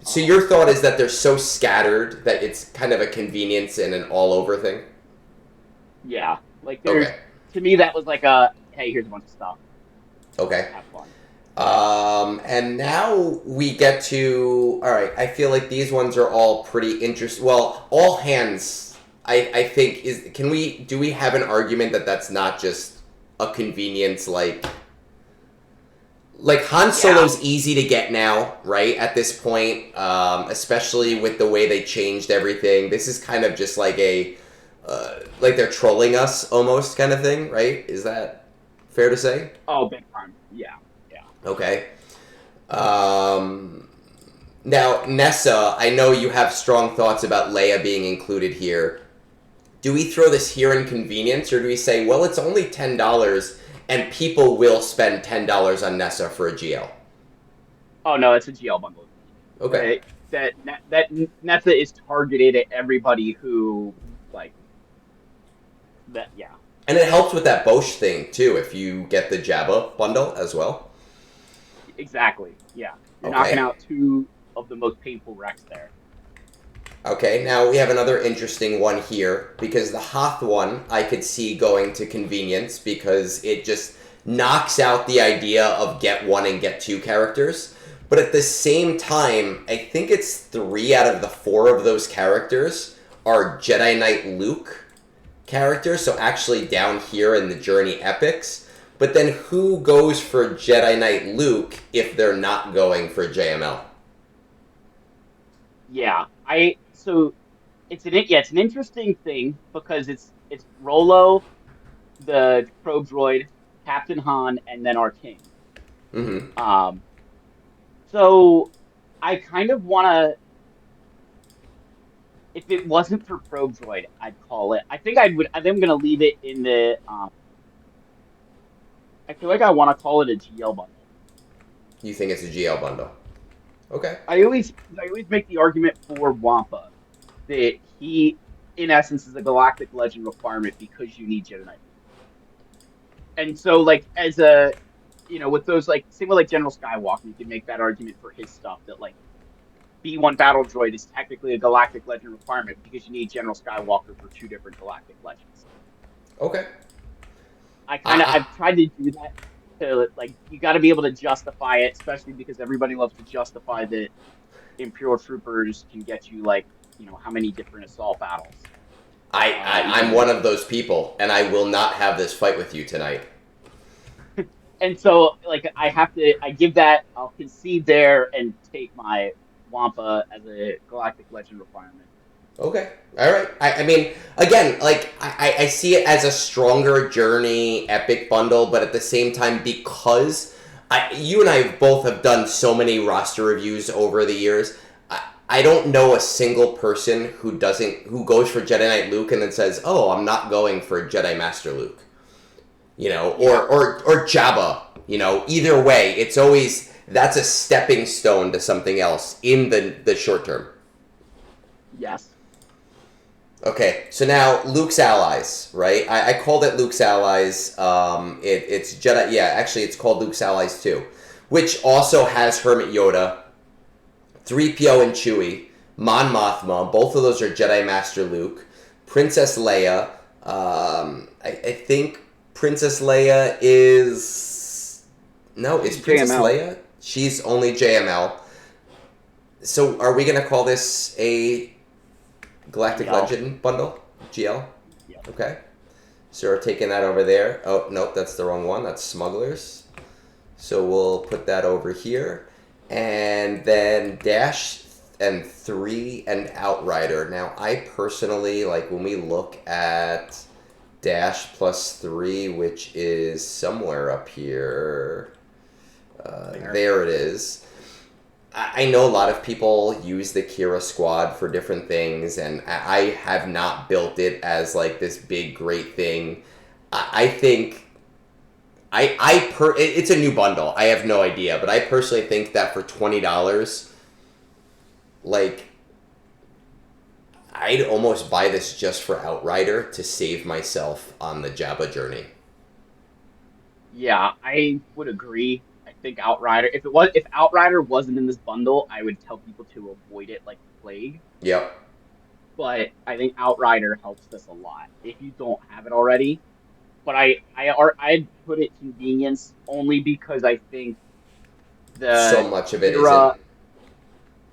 so your thought is that they're so scattered that it's kind of a convenience and an all over thing. Yeah, like there's Okay. to me that was like a hey, here's a bunch of stuff, Okay. have fun. And now we get to, all right, I feel like these ones are all pretty interesting. Well, all hands, I think, do we have an argument that that's not just a convenience, like Han Yeah. Solo's easy to get now, right? At this point, especially with the way they changed everything. This is kind of just like they're trolling us almost kind of thing, right? Is that fair to say? Oh, big time. Yeah. Yeah. Okay. Um, Now, Nessa, I know you have strong thoughts about Leia being included here. Do we throw this here in convenience, or do we say, well, it's only $10 and people will spend $10 on Nessa for a GL? Oh no, it's a GL bundle. Okay. That that Nessa is targeted at everybody who like that. Yeah. And it helps with that Bosch thing, too, if you get the Jabba bundle as well. Exactly. Yeah. You're knocking Okay. out two of the most painful wrecks there. Okay, now we have another interesting one here, because the Hoth one I could see going to convenience because it just knocks out the idea of get one and get two characters. But at the same time, I think it's 3 out of the 4 of those characters are Jedi Knight Luke characters, so actually down here in the Journey Epics. But then who goes for Jedi Knight Luke if they're not going for JML? Yeah. It's an interesting thing because it's Rolo, the probe droid, Captain Han, and then our king. Mm-hmm. Um, so I kind of want to, if it wasn't for probe droid, I'd call it. I think I'm gonna leave it in the. I feel like I want to call it a GL bundle. You think it's a GL bundle? Okay. I always make the argument for Wampa that he, in essence, is a galactic legend requirement because you need Jedi Knight. And so, like, as a, with those, like, same with, like, General Skywalker, you can make that argument for his stuff that, like, B1 Battle Droid is technically a galactic legend requirement because you need General Skywalker for two different galactic legends. Okay. I've I, tried to do that to, like, you got to be able to justify it, especially because everybody loves to justify that Imperial Troopers can get you, like, how many different assault battles. I'm one of those people, and I will not have this fight with you tonight. And so, like, I give that, I'll concede there and take my Wampa as a galactic legend requirement. Okay. All right. I mean, again, like, I see it as a stronger Journey Epic bundle, but at the same time, because you and I both have done so many roster reviews over the years, I don't know a single person who goes for Jedi Knight Luke and then says, "Oh, I'm not going for Jedi Master Luke," Yeah. or Jabba. Either way, it's always that's a stepping stone to something else in the short term. Yes. Okay, so now Luke's allies, right? I called it Luke's allies. It's Jedi. Yeah, actually, it's called Luke's allies too, which also has Hermit Yoda, 3PO and Chewie, Mon Mothma. Both of those are Jedi Master Luke. Princess Leia. I think Princess Leia is is Princess JML. Leia? She's only JML. So are we gonna call this a Galactic GL. Legend bundle? GL? Yeah. Okay. So we're taking that over there. Oh, nope, that's the wrong one. That's Smugglers. So we'll put that over here. And then Dash and 3 and Outrider. Now, I personally, like, when we look at Dash plus 3, which is somewhere up here. There it is. I know a lot of people use the Kira squad for different things, and I have not built it as like this big great thing. I think it's a new bundle. I have no idea, but I personally think that for $20, like I'd almost buy this just for Outrider to save myself on the Jabba journey. Yeah, I would agree. I think Outrider, if Outrider wasn't in this bundle, I would tell people to avoid it like the plague. Yep. But I think Outrider helps this a lot if you don't have it already. But I'd put it convenience only because I think The So much of it Kira, isn't.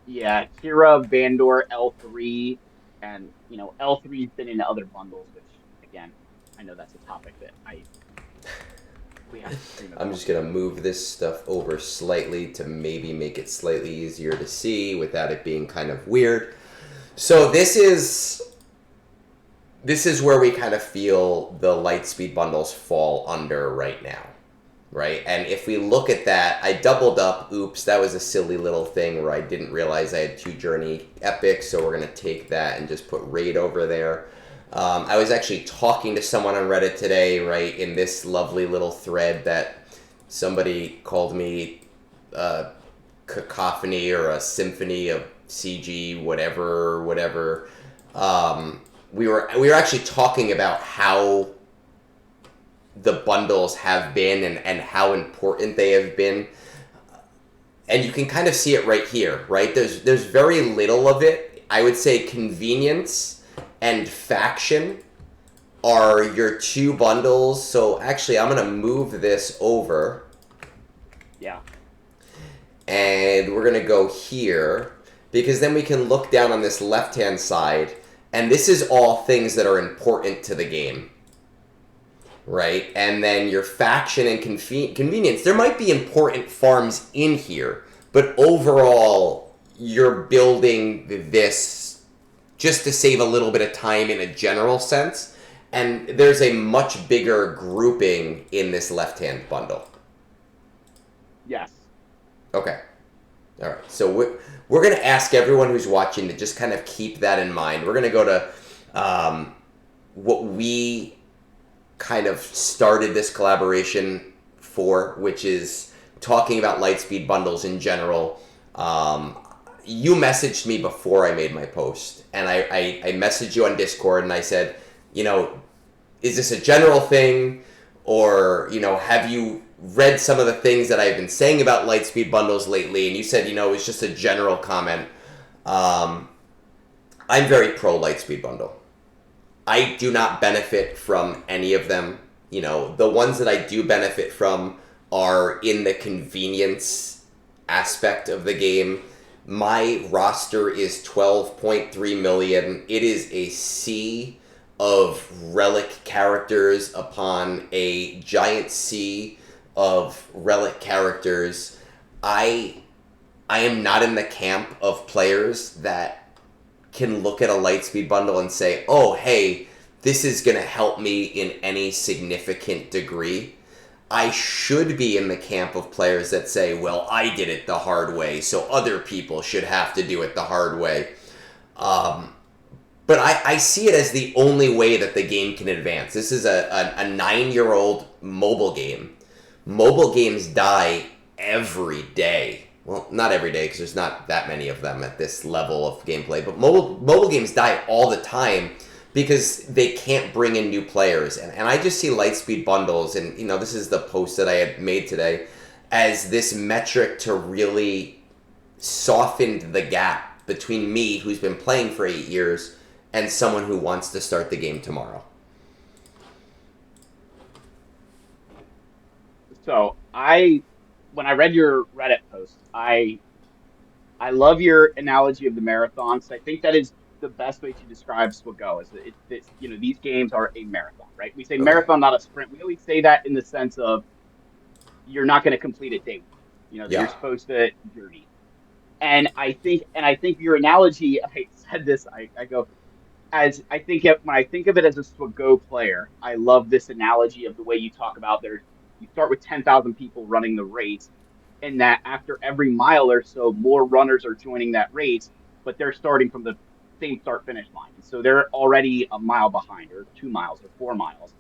yeah, Kira Vandor L3, and L3's been in other bundles, which again, I know that's a topic that I we have to stream I'm about. just going to move this stuff over slightly to maybe make it slightly easier to see without it being kind of weird. So this is where we kind of feel the Lightspeed bundles fall under right now, right? And if we look at that, I doubled up. Oops, that was a silly little thing where I didn't realize I had 2 Journey Epics, so we're going to take that and just put Raid over there. I was actually talking to someone on Reddit today, right, in this lovely little thread that somebody called me a cacophony or a symphony of CG, whatever. We were actually talking about how the bundles have been and how important they have been. And you can kind of see it right here, right? There's very little of it. I would say convenience and faction are your 2 bundles. So actually, I'm going to move this over. Yeah. And we're going to go here because then we can look down on this left-hand side. And this is all things that are important to the game. Right? And then your faction and convenience. There might be important farms in here, but overall, you're building this just to save a little bit of time in a general sense. And there's a much bigger grouping in this left-hand bundle. Yes. Okay. All right. So we're going to ask everyone who's watching to just kind of keep that in mind. We're going to go to what we kind of started this collaboration for, which is talking about Lightspeed bundles in general. You messaged me before I made my post, and I messaged you on Discord, and I said, is this a general thing, or, have you read some of the things that I've been saying about Lightspeed bundles lately? And you said, it's just a general comment. I'm very pro Lightspeed bundle. I do not benefit from any of them. The ones that I do benefit from are in the convenience aspect of the game. My roster is 12.3 million. It is a sea of relic characters upon a giant sea of relic characters. I am not in the camp of players that can look at a Lightspeed bundle and say, oh, hey, this is going to help me in any significant degree. I should be in the camp of players that say, well, I did it the hard way, so other people should have to do it the hard way. But I see it as the only way that the game can advance. This is a 9-year-old mobile game. Mobile games die every day. Well, not every day, because there's not that many of them at this level of gameplay. But mobile games die all the time because they can't bring in new players. And I just see Lightspeed bundles, and this is the post that I had made today, as this metric to really soften the gap between me, who's been playing for 8 years, and someone who wants to start the game tomorrow. So when I read your Reddit post, I love your analogy of the marathon. So I think that is the best way to describe Swago. Is that these games are a marathon, right? We say Okay. marathon, not a sprint. We always say that in the sense of you're not going to complete it day one. That you're Yeah. supposed to journey. And I think your analogy, I said this, I go, as I think when I think of it as a Swago player, I love this analogy of the way you talk about you start with 10,000 people running the race, and that after every mile or so, more runners are joining that race, but they're starting from the same start finish line. And so they're already a mile behind, or 2 miles, or 4 miles.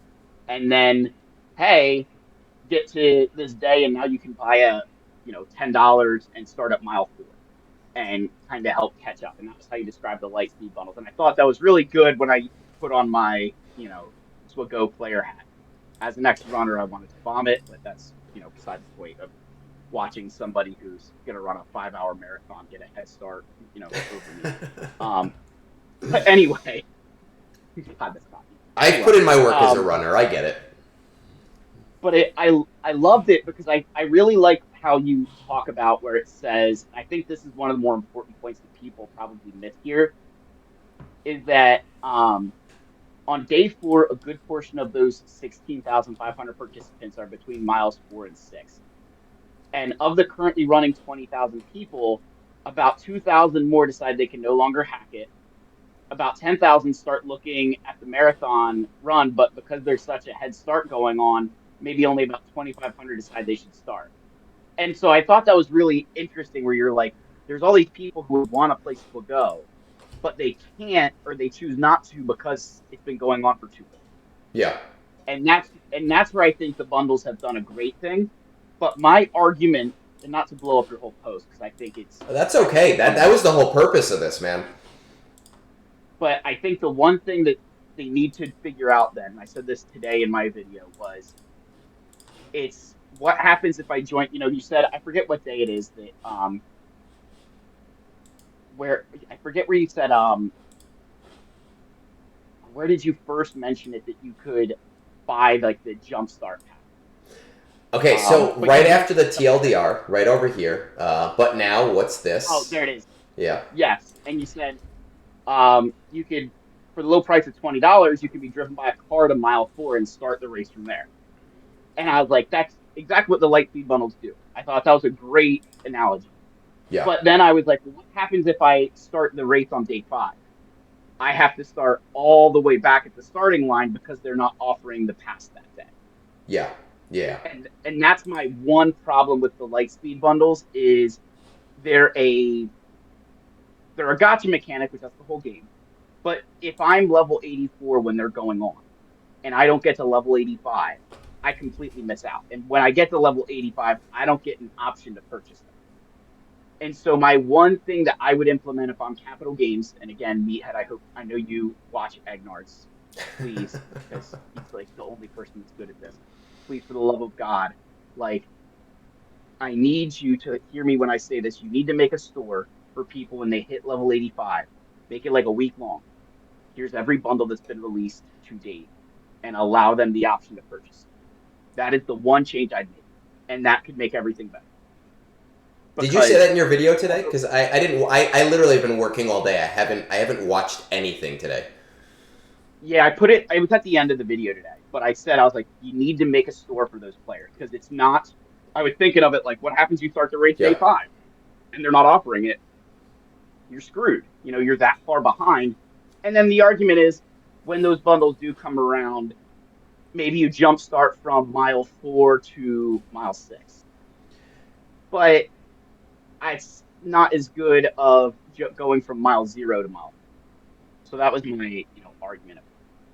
And then, hey, get to this day, and now you can buy $10 and start at mile 4 and kind of help catch up. And that was how you described the Lightspeed bundles. And I thought that was really good when I put on my, Swago player hat. As an ex-runner, I wanted to vomit, but that's, beside the point of watching somebody who's going to run a 5-hour marathon get a head start, over me. But anyway, God, that's not me. I've put Anyway, in my work as a runner. I get it. but I loved it because I really like how you talk about where it says, I think this is one of the more important points that people probably miss here, is that on day four, a good portion of those 16,500 participants are between miles 4 and 6. And of the currently running 20,000 people, about 2,000 more decide they can no longer hack it. About 10,000 start looking at the marathon run, but because there's such a head start going on, maybe only about 2,500 decide they should start. And so I thought that was really interesting where you're like, there's all these people who want a place to go, but they can't or they choose not to because it's been going on for too long. Yeah. And that's where I think the bundles have done a great thing. But my argument, and not to blow up your whole post because I think That's okay. it's That was the whole purpose of this, man. but I think the one thing that they need to figure out then, and I said this today in my video, was it's what happens if I join, you said I forget what day it is that where I forget where you said where did you first mention it that you could buy like the jumpstart pack? Okay, so But right after the TLDR, right over here. But now, what's oh, this? there it is. Yeah. Yes, and you said you could, for the low price of $20, you could be driven by a car to mile 4 and start the race from there. And I was like, that's exactly what the Lightspeed bundles do. I thought that was a great analogy. Yeah. But then I was like, well, what happens if I start the race on day 5? I have to start all the way back at the starting line because they're not offering the pass that day. Yeah. Yeah. And that's my one problem with the Lightspeed bundles is they're a they're a gotcha mechanic, which that's the whole game. But if I'm level 84 when they're going on and I don't get to level 85, I completely miss out. And when I get to level 85, I don't get an option to purchase them. And so my one thing that I would implement if I'm Capital Games, and again, Meathead, I know you watch Egnards, please, because he's like the only person that's good at this. Please, for the love of God, like I need you to hear me when I say this. You need to make a store for people when they hit level 85. Make it like a week long. Here's every bundle that's been released to date, and allow them the option to purchase. That is the one change I'd make, and that could make everything better. Did you say Because that in your video today? Because I didn't. I literally have been working all day. I haven't watched anything today. yeah, I put it. It was at the end of the video today, but I was like, you need to make a store for those players because it's not. I was thinking of it like, what happens? You start the race day Yeah. 5, and they're not offering it. You're screwed. You're that far behind. And then the argument is, when those bundles do come around, maybe you jump start from mile 4 to mile 6, but it's not as good of going from mile 0 to mile 4. So that was my argument.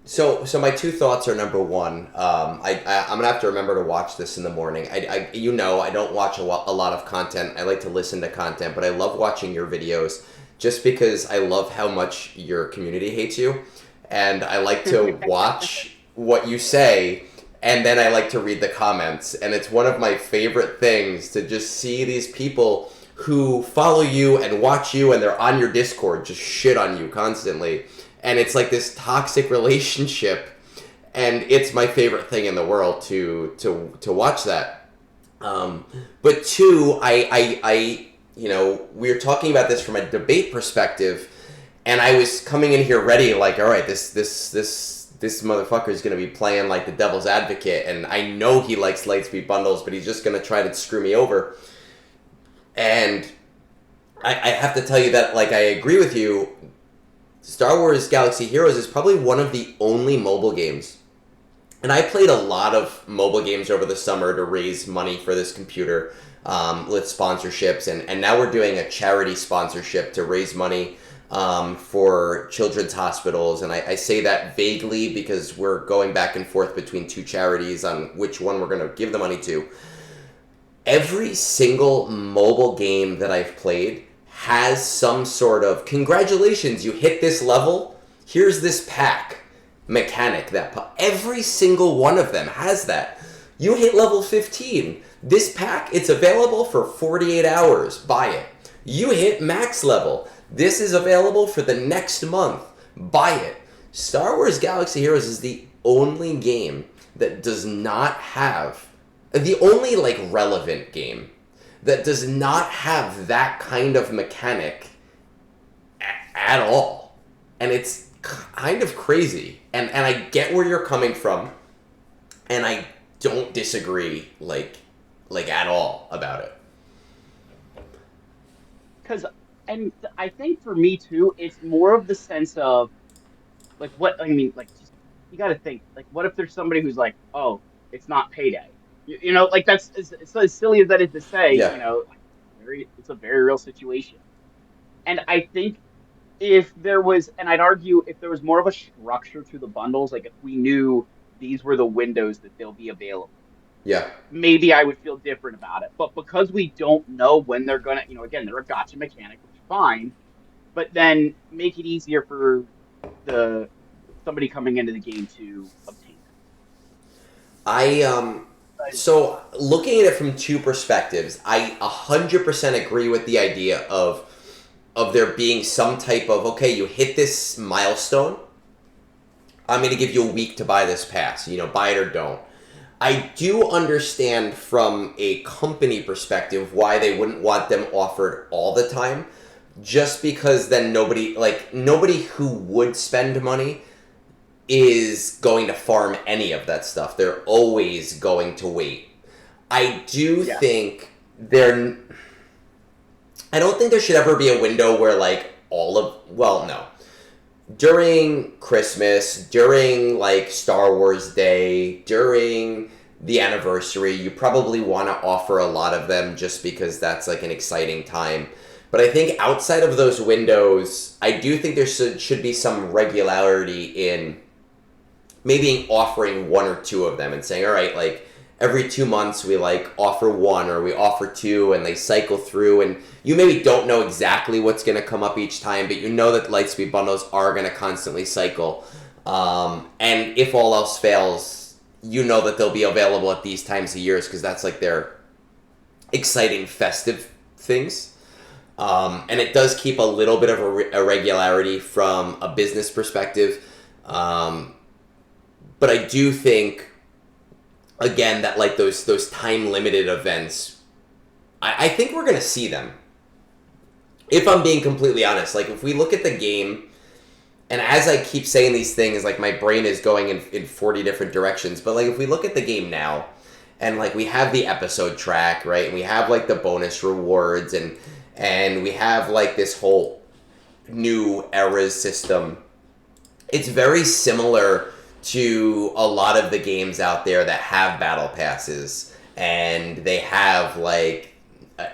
So my two thoughts are number one. I'm gonna have to remember to watch this in the morning. I don't watch a lot of content. I like to listen to content, but I love watching your videos just because I love how much your community hates you, and I like to watch what you say, and then I like to read the comments, and it's one of my favorite things to just see these people who follow you and watch you, and they're on your Discord just shit on you constantly. And it's like this toxic relationship, and it's my favorite thing in the world to watch that. But two, I we were talking about this from a debate perspective, and I was coming in here ready, like, all right, this motherfucker is gonna be playing like the devil's advocate, and I know he likes Lightspeed bundles, but he's just gonna try to screw me over. And I have to tell you that, like, I agree with you. Star Wars Galaxy Heroes is probably one of the only mobile games. And I played a lot of mobile games over the summer to raise money for this computer with sponsorships. And now we're doing a charity sponsorship to raise money for children's hospitals. And I say that vaguely because we're going back and forth between two charities on which one we're going to give the money to. Every single mobile game that I've played has some sort of, congratulations, you hit this level, here's this pack mechanic. Every single one of them has that. You hit level 15, this pack, it's available for 48 hours, buy it. You hit max level, this is available for the next month, buy it. Star Wars Galaxy Heroes is the only game that does not have the only like relevant game that does not have that kind of mechanic at all, and it's kind of crazy. And I get where you're coming from, and I don't disagree like at all about it. Because, and I think for me too, it's more of the sense of like what I mean, like just you got to think like what if there's somebody who's like, oh, it's not payday, like that's it's as silly as that is to say, Yeah. like it's a very real situation, and I think if there was, and I'd argue if there was more of a structure to the bundles, like if we knew these were the windows that they'll be available, Yeah. maybe I would feel different about it. But because we don't know when they're gonna, again, they're a gotcha mechanic, which is fine, but then make it easier for the somebody coming into the game to obtain I them. so looking at it from two perspectives, I 100% agree with the idea of there being some type of, okay, you hit this milestone, I'm going to give you a week to buy this pass, buy it or don't. I do understand from a company perspective why they wouldn't want them offered all the time, just because then nobody who would spend money is going to farm any of that stuff. They're always going to wait. I do Yeah, think there. I don't think there should ever be a window where like all of, well, no, during Christmas, during like Star Wars Day, during the anniversary, you probably want to offer a lot of them just because that's like an exciting time. But I think outside of those windows, I do think there should be some regularity in maybe offering one or two of them and saying, all right, like every 2 months we like offer one or we offer two, and they cycle through, and you maybe don't know exactly what's going to come up each time, but you know that Lightspeed bundles are going to constantly cycle. And if all else fails, you know that they'll be available at these times of years because that's like their exciting festive things. And it does keep a little bit of a regularity from a business perspective. But I do think, again, that like those time limited events, I think we're gonna see them. If I'm being completely honest, like if we look at the game, and as I keep saying these things, like my brain is going in 40 different directions. But like if we look at the game now, and like we have the episode track, right, and we have like the bonus rewards, and we have like this whole new eras system. It's very similar to a lot of the games out there that have battle passes, and they have like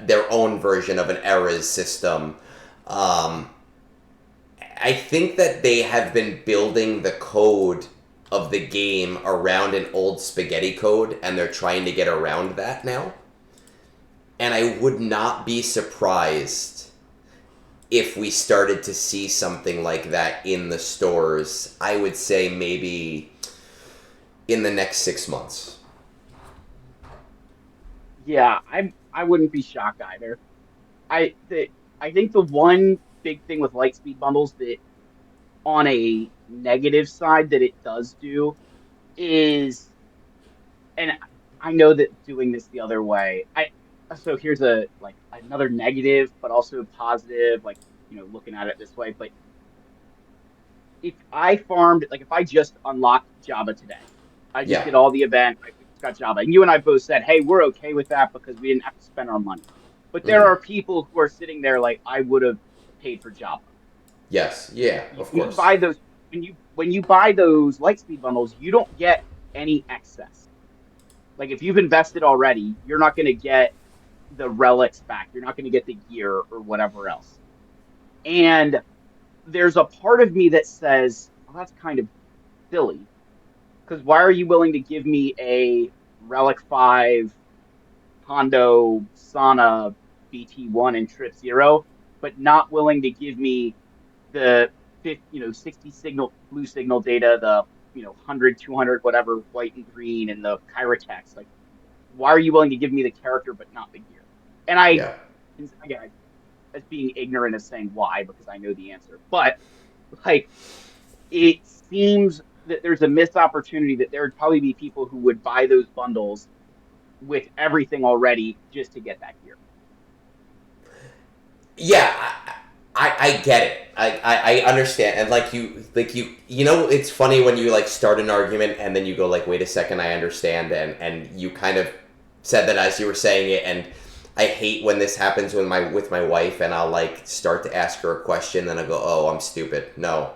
their own version of an eras system. I think that they have been building the code of the game around an old spaghetti code, and they're trying to get around that now. And I would not be surprised if we started to see something like that in the stores. I would say maybe in the next 6 months. yeah, I wouldn't be shocked either. I think the one big thing with Lightspeed bundles that on a negative side that it does do is, and I know that doing this the other way, so here's a like another negative, but also positive, like looking at it this way. But if I farmed, like if I just unlocked Java today, I just Yeah. did all the event, I just got Java, and you and I both said, hey, we're okay with that because we didn't have to spend our money. But there Mm-hmm. are people who are sitting there like I would have paid for Java. Yes. Yeah. Of When you course. buy those, when you buy those Lightspeed bundles, you don't get any excess. Like if you've invested already, you're not going to get the relics back. You're not going to get the gear or whatever else. And there's a part of me that says, well, that's kind of silly. Because why are you willing to give me a Relic 5 Hondo Sana BT1 and Trip Zero, but not willing to give me the 60 signal blue signal data, the 100, 200, whatever, white and green, and the Kyratex? Like, why are you willing to give me the character but not the gear? And Yeah. again, as being ignorant of saying why because I know the answer, but like it seems there's a missed opportunity that there would probably be people who would buy those bundles with everything already just to get that gear. Yeah, I get it. I understand, and you know, it's funny when you like start an argument and then you go like, wait a second, I understand, and you kind of said that as you were saying it, and I hate when this happens with my wife, and I'll like start to ask her a question, then I go, oh, I'm stupid. No,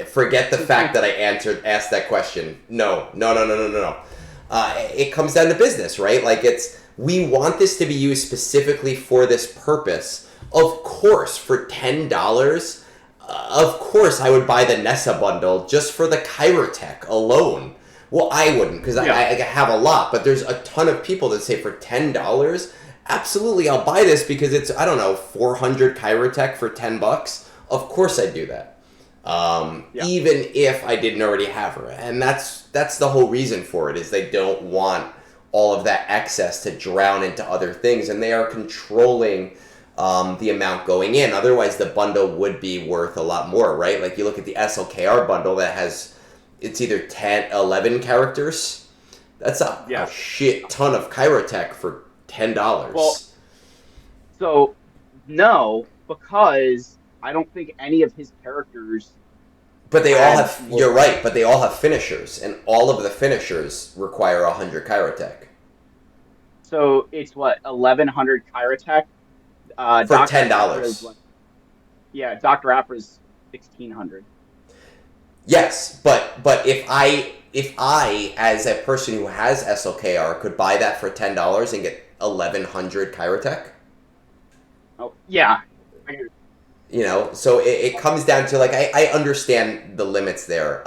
forget the fact that I asked that question. No, no, no, no, no, no, no. It comes down to business, right? Like we want this to be used specifically for this purpose. Of course, for $10, of course I would buy the Nessa bundle just for the Kyrotech alone. Well, I wouldn't because I have a lot, but there's a ton of people that say for $10, absolutely I'll buy this because it's, I don't know, 400 Kyrotech for $10. Of course I'd do that. Even if I didn't already have her. And that's the whole reason for it, is they don't want all of that excess to drown into other things, and they are controlling the amount going in. Otherwise, the bundle would be worth a lot more, right? Like, you look at the SLKR bundle that has, it's either 10, 11 characters. That's a shit ton of Kyrotech for $10. Well, so, no, because I don't think any of his characters... But they all have, you're right, but they all have finishers, and all of the finishers require 100 Kyrotech. So, it's what, 1,100 Kyrotech? For Dr. $10. Yeah, Dr. Aphra's 1,600. Yes, but if I as a person who has SLKR could buy that for $10 and get 1,100 Kyrotech. Oh yeah. You know, so it comes down to like I understand the limits there.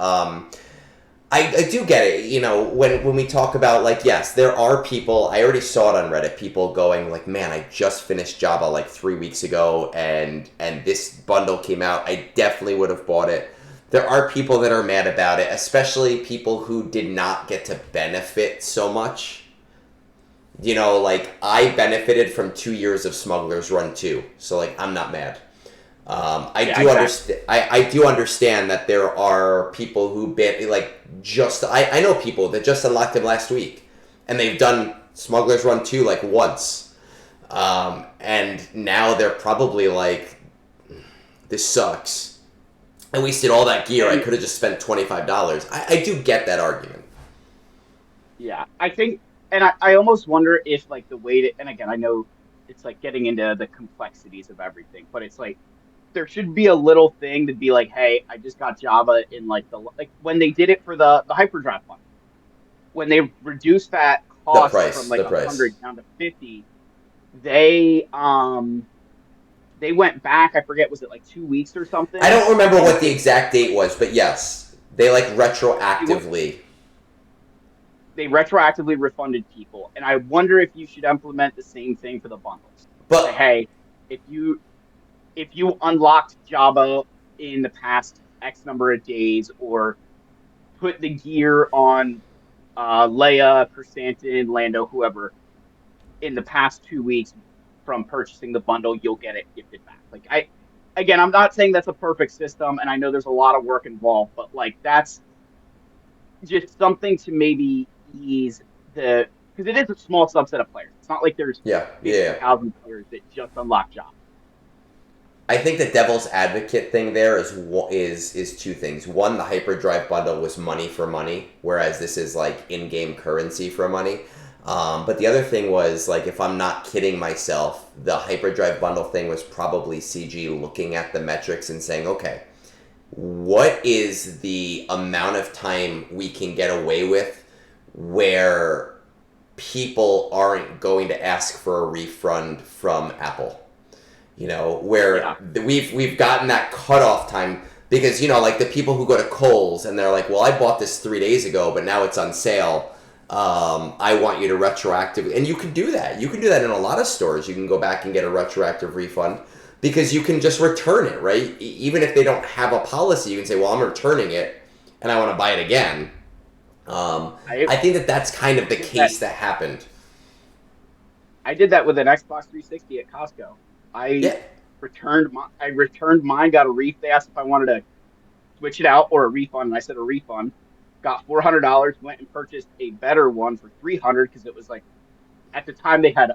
I do get it. You know, when we talk about like, yes, there are people. I already saw it on Reddit. People going like, man, I just finished Java like 3 weeks ago, and this bundle came out. I definitely would have bought it. There are people that are mad about it, especially people who did not get to benefit so much. You know, like I benefited from 2 years of Smuggler's Run 2, so like I'm not mad. I do understand that there are people who I know people that just unlocked him last week, and they've done Smuggler's Run 2 like once, and now they're probably like, this sucks. I wasted all that gear. I could have just spent $25. I do get that argument. Yeah, I think, and I almost wonder if like the way to, and again, I know it's like getting into the complexities of everything, but it's like there should be a little thing to be like, hey, I just got Java in like when they did it for the hyperdrive one, when they reduced that cost from like 100 down to 50, they went back. I forget, was it like 2 weeks or something? I don't remember what the exact date was, but yes, they like retroactively. They retroactively refunded people, and I wonder if you should implement the same thing for the bundles. But say, hey, if you unlocked Java in the past X number of days, or put the gear on Leia, Chrysanthemum, Lando, whoever, in the past 2 weeks from purchasing the bundle, you'll get it gifted back. Like I'm not saying that's a perfect system, and I know there's a lot of work involved, but like that's just something to maybe ease because it is a small subset of players. It's not like there's 50,000 players that just unlock Java. I think the devil's advocate thing there is two things. One, the hyperdrive bundle was money for money, whereas this is like in-game currency for money. But the other thing was, like, if I'm not kidding myself, the hyperdrive bundle thing was probably CG looking at the metrics and saying, okay, what is the amount of time we can get away with where people aren't going to ask for a refund from Apple? You know, where we've gotten that cutoff time, because, you know, like the people who go to Kohl's and they're like, well, I bought this 3 days ago, but now it's on sale. I want you to retroactively, and you can do that. You can do that in a lot of stores. You can go back and get a retroactive refund because you can just return it, right? Even if they don't have a policy, you can say, well, I'm returning it and I want to buy it again. I think that's kind of the case that happened. I did that with an Xbox 360 at Costco. I returned mine, got a refund. They asked if I wanted to switch it out or a refund, and I said a refund. got $400, went and purchased a better one for 300 because it was like at the time they had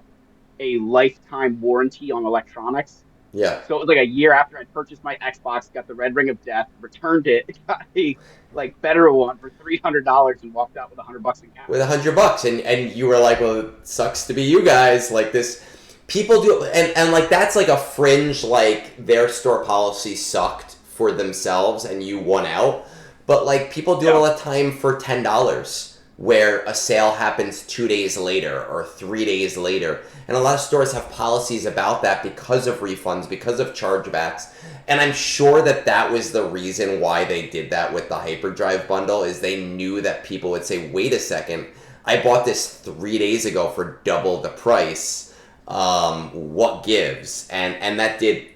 a lifetime warranty on electronics. Yeah. So it was like a year after I purchased my Xbox, got the red ring of death, returned it, got a like better one for $300, and walked out with $100 in cash. With $100, and you were like, well, it sucks to be you guys. Like this, people do, and like that's like a fringe, like their store policy sucked for themselves, and you won out. But like people do it all the time for $10, where a sale happens 2 days later or 3 days later, and a lot of stores have policies about that because of refunds, because of chargebacks. And I'm sure that that was the reason why they did that with the Hyperdrive bundle, is they knew that people would say, wait a second, I bought this 3 days ago for double the price. What gives? And that did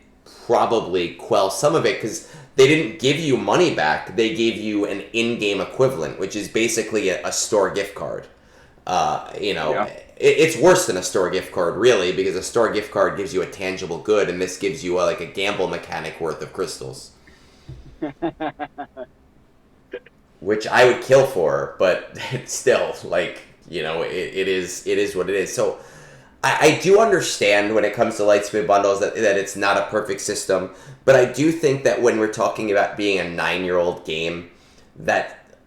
probably quell some of it, because they didn't give you money back. They gave you an in-game equivalent, which is basically a store gift card. It's worse than a store gift card, really, because a store gift card gives you a tangible good, and this gives you like a gamble mechanic worth of crystals. Which I would kill for, but it's still, like, it is what it is. So I do understand when it comes to Lightspeed bundles that it's not a perfect system, but I do think that when we're talking about being a 9-year-old game, that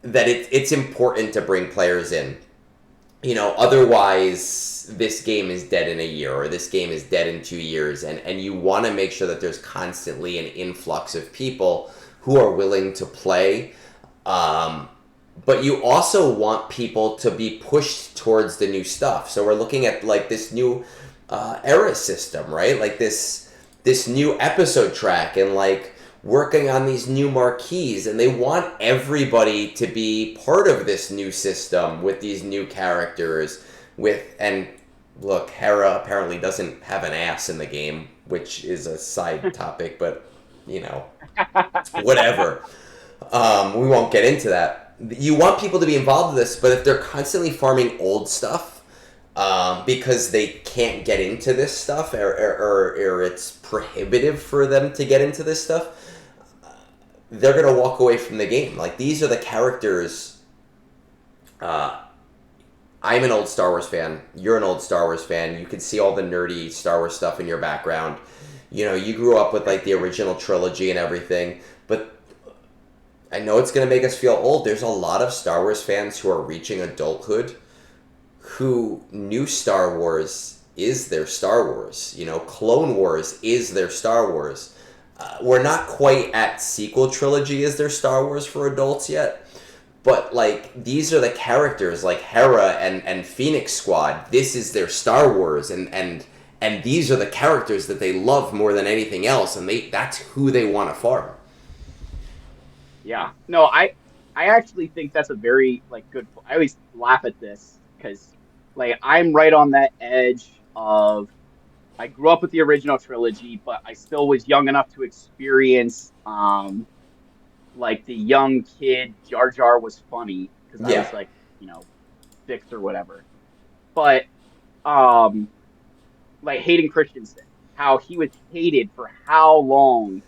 it's important to bring players in. Otherwise this game is dead in a year, or this game is dead in 2 years, and you want to make sure that there's constantly an influx of people who are willing to play. But you also want people to be pushed towards the new stuff. So we're looking at like this new era system, right? Like this new episode track, and like working on these new marquees, and they want everybody to be part of this new system with these new characters. And look, Hera apparently doesn't have an ass in the game, which is a side topic, but whatever. We won't get into that. You want people to be involved in this, but if they're constantly farming old stuff because they can't get into this stuff, or it's prohibitive for them to get into this stuff, they're going to walk away from the game. Like, these are the characters. I'm an old Star Wars fan. You're an old Star Wars fan. You can see all the nerdy Star Wars stuff in your background. You grew up with like the original trilogy and everything, but I know it's going to make us feel old. There's a lot of Star Wars fans who are reaching adulthood who knew Star Wars is their Star Wars. Clone Wars is their Star Wars. We're not quite at sequel trilogy as their Star Wars for adults yet, but like these are the characters like Hera and Phoenix Squad. This is their Star Wars, and these are the characters that they love more than anything else, and that's who they want to farm. Yeah. No, I actually think that's a very like good. I always laugh at this because like I'm right on that edge of I grew up with the original trilogy, but I still was young enough to experience like the young kid Jar Jar was funny because I was like, 6 or whatever. But like Hayden Christensen, how he was hated for how long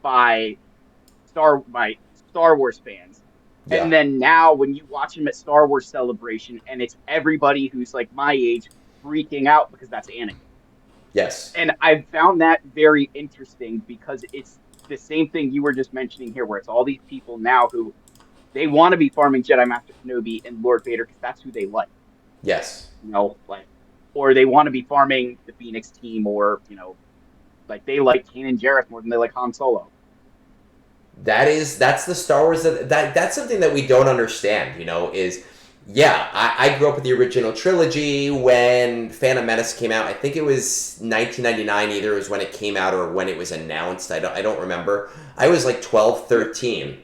by Star Wars fans. Yeah. And then now when you watch him at Star Wars Celebration, and it's everybody who's like my age freaking out because that's Anakin. Yes. And I found that very interesting because it's the same thing you were just mentioning here, where it's all these people now who they want to be farming Jedi Master Kenobi and Lord Vader because that's who they like. Yes. Or they want to be farming the Phoenix team, or like they like Kanan Jarrus more than they like Han Solo. That's the Star Wars that's something that we don't understand, is I grew up with the original trilogy when Phantom Menace came out. I think it was 1999, either it was when it came out or when it was announced. I don't remember. I was like 12, 13.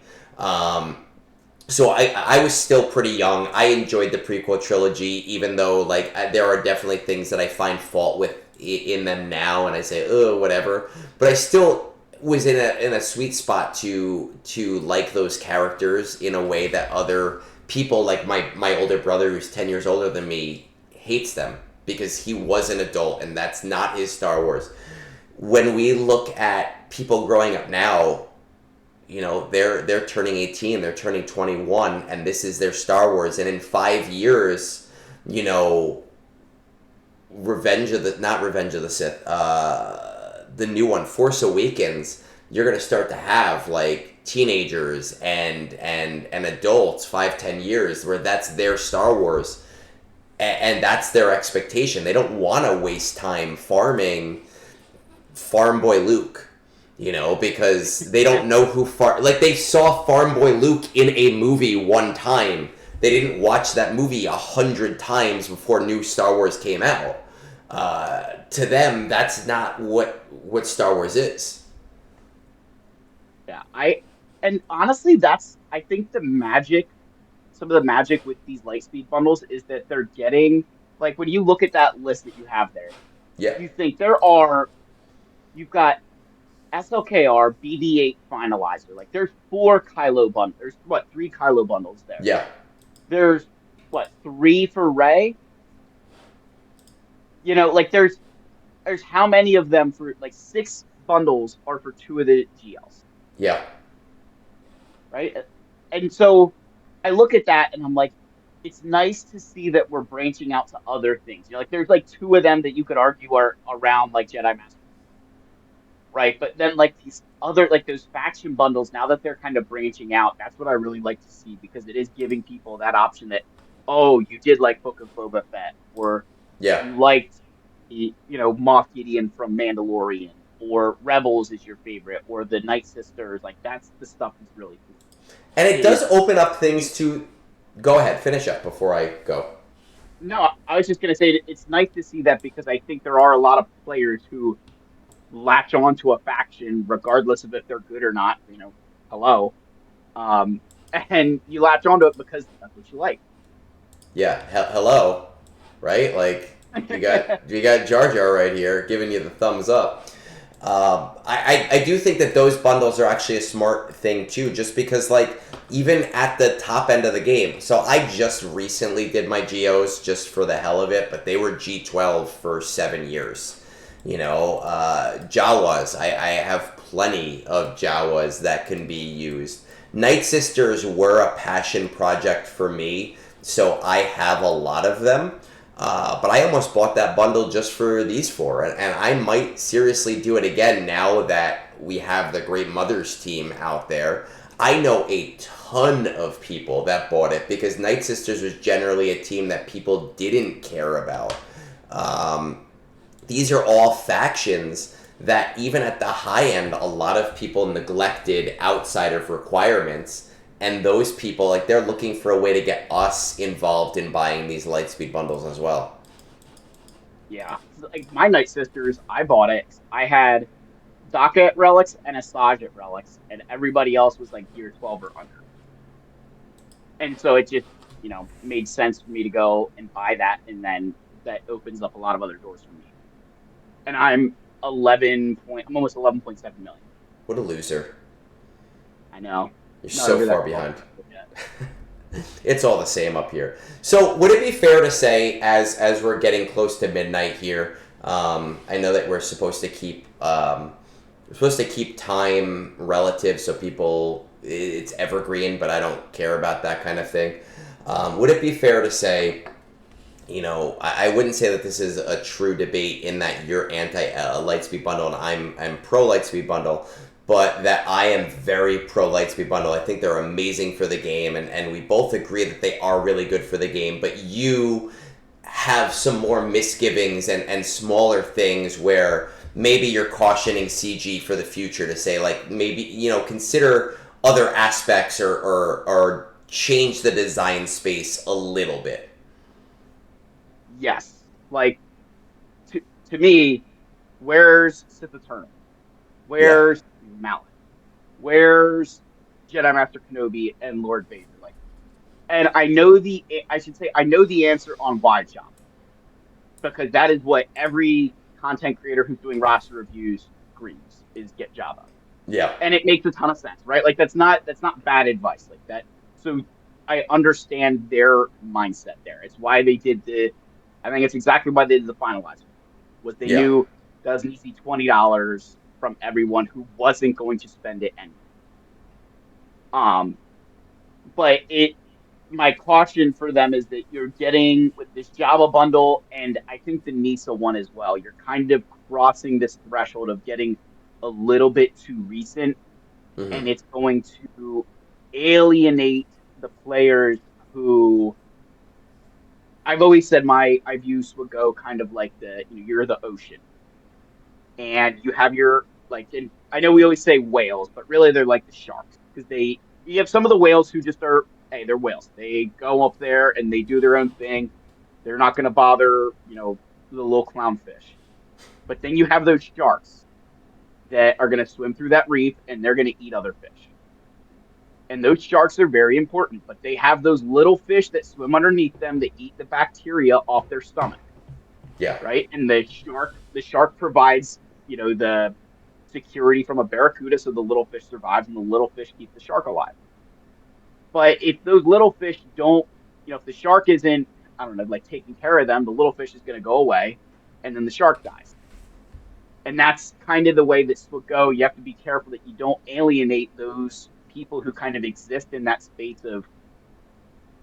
So I was still pretty young. I enjoyed the prequel trilogy, even though like there are definitely things that I find fault with in them now, and I say, oh, whatever. But I still was in a sweet spot to like those characters in a way that other people, like my older brother who's 10 years older than me, hates them because he was an adult and that's not his Star Wars. When we look at people growing up now, they're turning 18, they're turning 21, and this is their Star Wars. And in 5 years, you know, not Revenge of the Sith, the new one, Force Awakens, you're gonna start to have like teenagers and adults 5-10 years where that's their Star Wars, and that's their expectation. They don't want to waste time farming Farm Boy Luke, because they don't know like they saw Farm Boy Luke in a movie one time. They didn't watch that movie 100 times before new Star Wars came out. To them, that's not what Star Wars is. Yeah, and honestly, I think some of the magic with these Lightspeed bundles is that they're getting, like, when you look at that list that you have there, Yeah, you think you've got SLKR BD8 Finalizer. Like, there's four Kylo bundles. There's what, three Kylo bundles there. yeah, There's what, three for Rey? Like, there's how many of them for, like, six bundles are for two of the GLs, yeah, right? And so I look at that and I'm like, it's nice to see that we're branching out to other things. Like, there's like two of them that you could argue are around like Jedi Master, right? But then like these other, like those faction bundles, now that they're kind of branching out, that's what I really like to see, because it is giving people that option that, oh, you did like Book of Boba Fett, or yeah. you liked Moff Gideon from Mandalorian, or Rebels is your favorite, or the Night Sisters. Like, that's the stuff that's really cool. And it does open up things to. Go ahead, finish up before I go. No, I was just going to say that it's nice to see that, because I think there are a lot of players who latch on to a faction regardless of if they're good or not. Hello. Um, and you latch onto it because that's what you like. Yeah, hello, right? Like you got Jar Jar right here giving you the thumbs up. I do think that those bundles are actually a smart thing too, just because like even at the top end of the game. So I just recently did my Geos just for the hell of it, but they were G12 for 7 years. Jawas. I have plenty of Jawas that can be used. Night Sisters were a passion project for me, so I have a lot of them. But I almost bought that bundle just for these four, and I might seriously do it again now that we have the Great Mothers team out there. I know a ton of people that bought it because Night Sisters was generally a team that people didn't care about. These are all factions that even at the high end, a lot of people neglected outside of requirements. And those people, like, they're looking for a way to get us involved in buying these Lightspeed bundles as well. Yeah. Like, my Night Sisters, I bought it. I had Daka relics and Asajj relics, and everybody else was like gear 12 or under. And so it just, made sense for me to go and buy that, and then that opens up a lot of other doors for me. And I'm almost 11.7 million. What a loser. I know. You're Not so over far that behind. yet. It's all the same up here. So would it be fair to say, as we're getting close to midnight here, I know that we're supposed to keep time relative so people, it's evergreen, but I don't care about that kind of thing. Would it be fair to say, I wouldn't say that this is a true debate in that you're anti Lightspeed bundle and I'm pro Lightspeed bundle, but that I am very pro Lightspeed bundle. I think they're amazing for the game, and we both agree that they are really good for the game, but you have some more misgivings and smaller things where maybe you're cautioning CG for the future to say, like, maybe, consider other aspects or change the design space a little bit. Yes. Like, to me, where's Sith Eternal? Yeah. Where's Malak? Where's Jedi Master Kenobi and Lord Vader? Like, and I know the answer on why Jabba, because that is what every content creator who's doing roster reviews agrees is get Jabba, Yeah. and it makes a ton of sense, right? Like, that's not bad advice, like that. So I understand their mindset there. It's why they did I think it's exactly why they did the finalizer. Was they Yeah. knew that was an easy $20 from everyone who wasn't going to spend it anyway. Um, but it my caution for them is that you're getting with this Java bundle, and I think the Nisa one as well. You're kind of crossing this threshold of getting a little bit too recent, Hmm. and it's going to alienate the players who I've always said my views would go kind of like you're the ocean and you have your like and I know we always say whales, but really they're like the sharks because they you have some of the whales who just are hey, they're whales. They go up there and they do their own thing. They're not going to bother, the little clownfish. But then you have those sharks that are going to swim through that reef and they're going to eat other fish. And those sharks are very important, but they have those little fish that swim underneath them that eat the bacteria off their stomach, Yeah. right? And the shark provides, the security from a barracuda so the little fish survives and the little fish keep the shark alive. But if those little fish don't, if the shark isn't, I don't know, like taking care of them, the little fish is going to go away and then the shark dies. And that's kind of the way this will go. You have to be careful that you don't alienate those people who kind of exist in that space of,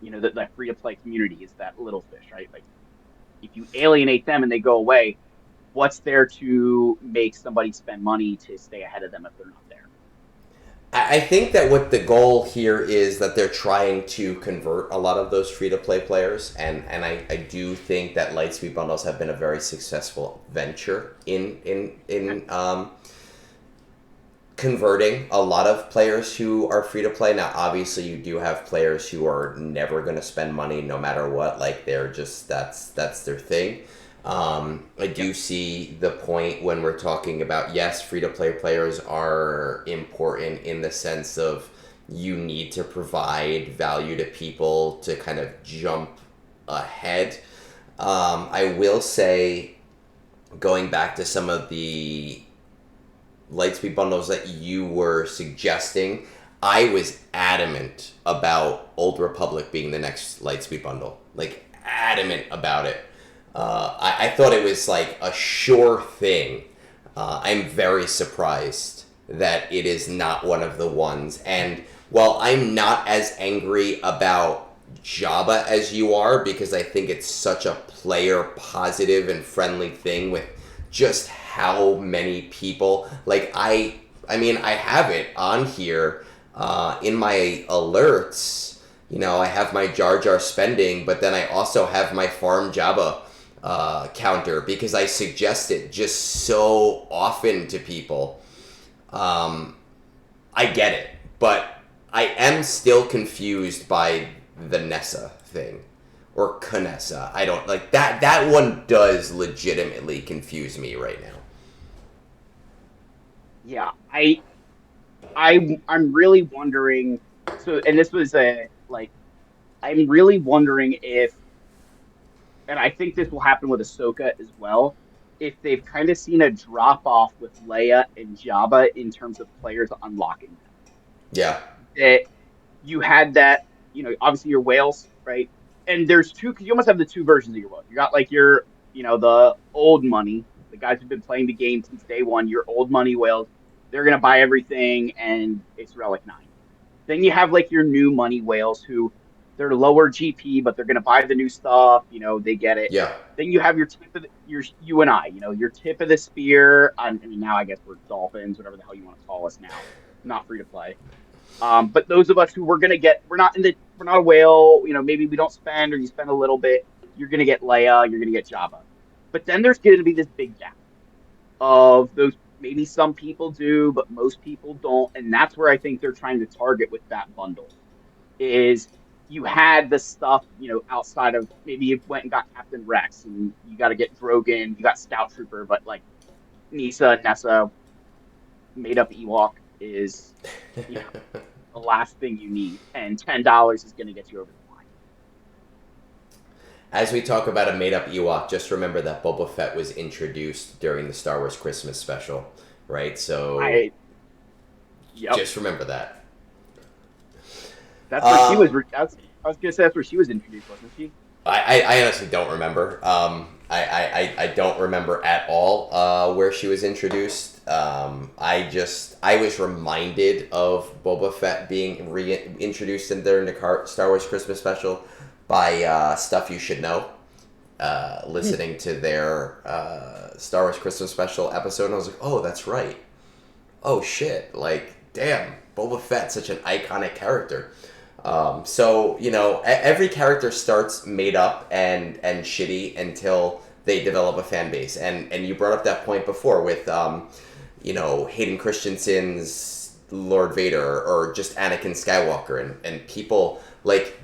that free to play community is that little fish, right? Like if you alienate them and they go away, what's there to make somebody spend money to stay ahead of them if they're not there? I think that what the goal here is that they're trying to convert a lot of those free to play players, and I do think that Lightspeed bundles have been a very successful venture in converting a lot of players who are free to play. Now, obviously, you do have players who are never going to spend money no matter what. Like they're just that's their thing. I Yep. do see the point when we're talking about yes, free to play players are important in the sense of you need to provide value to people to kind of jump ahead. I will say, going back to some of the Lightspeed bundles that you were suggesting, I was adamant about Old Republic being the next Lightspeed bundle. Like, adamant about it. I thought it was like a sure thing. I'm very surprised that it is not one of the ones. And while I'm not as angry about Java as you are, because I think it's such a player positive and friendly thing with just how many people like I mean I have it on here in my alerts. I have my Jar Jar spending, but then I also have my farm Java counter because I suggest it just so often to people. I get it, but I am still confused by the Nessa thing or Canessa. I don't like that. That one does legitimately confuse me right now. Yeah, I'm really wondering. So, and this was a like, I'm really wondering if, and I think this will happen with Ahsoka as well, if they've kind of seen a drop off with Leia and Jabba in terms of players unlocking them. Yeah, That you had that, obviously your whales, right? And there's two, because you almost have the two versions of your whales. You got like the old money, the guys who've been playing the game since day one, your old money whales. They're going to buy everything and it's Relic 9. Then you have like your new money whales who they're lower GP, but they're going to buy the new stuff. They get it. yeah. Then you have your tip of your you and I, your tip of the spear. I mean, now I guess we're dolphins, whatever the hell you want to call us now. Not free to play. But those of us who we're not a whale, maybe we don't spend or you spend a little bit, you're gonna get Leia, you're gonna get Jabba. But then there's gonna be this big gap of those maybe some people do, but most people don't. And that's where I think they're trying to target with that bundle is you had the stuff, outside of maybe you went and got Captain Rex and you got to get Drogon, you got Scout Trooper, but like Nisa, Nessa, made up Ewok is, you know, the last thing you need, and $10 is going to get you over the line. As we talk about a made up Ewok, just remember that Boba Fett was introduced during the Star Wars Christmas special, right? So I Yep, just remember that. that's where she was. Um, I was going to say that's where she was introduced, wasn't she? I honestly don't remember. I don't remember at all where she was introduced. I was reminded of Boba Fett being reintroduced in their Star Wars Christmas special by Stuff You Should Know. Listening to their Star Wars Christmas special episode, and I was like, oh, that's right. Oh shit! Like, damn, Boba Fett's such an iconic character. So every character starts made up and shitty until they develop a fan base. And you brought up that point before with Hayden Christensen's Lord Vader or just Anakin Skywalker and people like.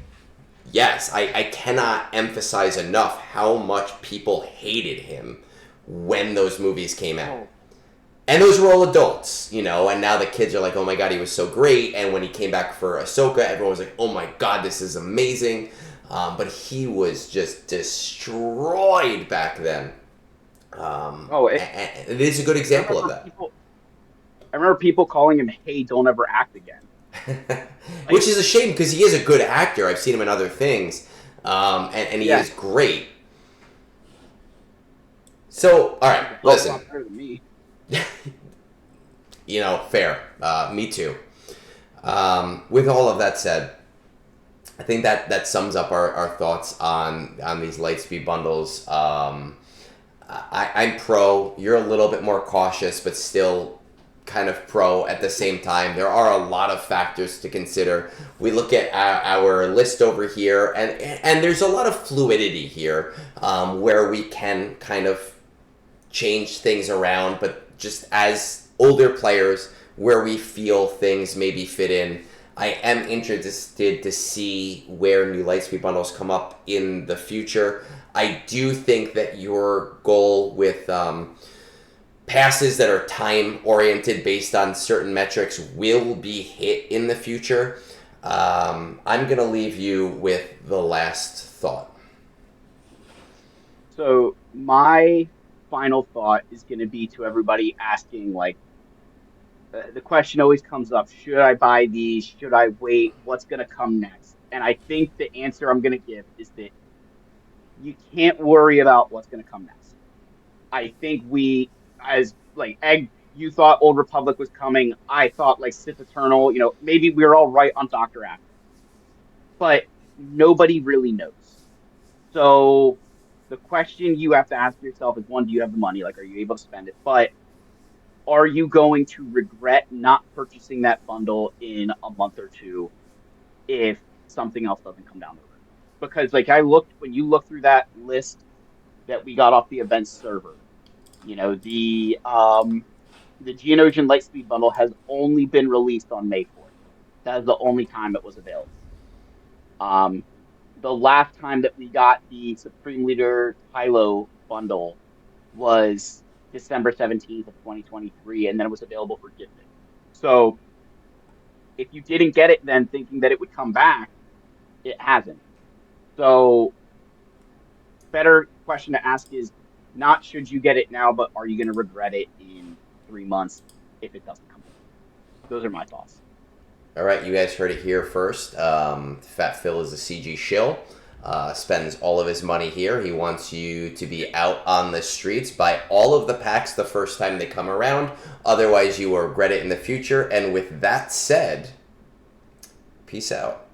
Yes, I cannot emphasize enough how much people hated him when those movies came out. And those were all adults, and now the kids are like, oh my god, he was so great. And when he came back for Ahsoka, everyone was like, oh my god, this is amazing. But he was just destroyed back then. It is a good example of that. I remember people calling him, hey, don't ever act again. Which is a shame because he is a good actor. I've seen him in other things, and he is great. So, all right, listen. Better than me. Fair. Me too. With all of that said, I think that sums up our thoughts on these Lightspeed bundles. I'm pro. You're a little bit more cautious, but still kind of pro at the same time. There are a lot of factors to consider. We look at our list over here, and there's a lot of fluidity here where we can kind of change things around, but just as older players, where we feel things maybe fit in. I am interested to see where new Lightspeed bundles come up in the future. I do think that your goal with passes that are time-oriented based on certain metrics will be hit in the future. I'm going to leave you with the last thought. So my final thought is going to be to everybody asking, like, the question always comes up, should I buy these? Should I wait? What's going to come next? And I think the answer I'm going to give is that you can't worry about what's going to come next. I think as like Egg, you thought Old Republic was coming. I thought like Sith Eternal. Maybe we were all right on Dr. Aphra, but nobody really knows. So the question you have to ask yourself is, one, do you have the money? Like, are you able to spend it? But are you going to regret not purchasing that bundle in a month or two if something else doesn't come down the road? Because like when you look through that list that we got off the events server, the Geonosian Lightspeed bundle has only been released on May 4th. That is the only time it was available. The last time that we got the Supreme Leader Kylo bundle was December 17th of 2023, and then it was available for gifting. So if you didn't get it then thinking that it would come back, it hasn't. So better question to ask is not should you get it now, but are you going to regret it in 3 months if it doesn't come back? Those are my thoughts. All right, you guys heard it here first. PhatPhil is a CG shill. Spends all of his money here. He wants you to be out on the streets. Buy all of the packs the first time they come around. Otherwise, you will regret it in the future. And with that said, peace out.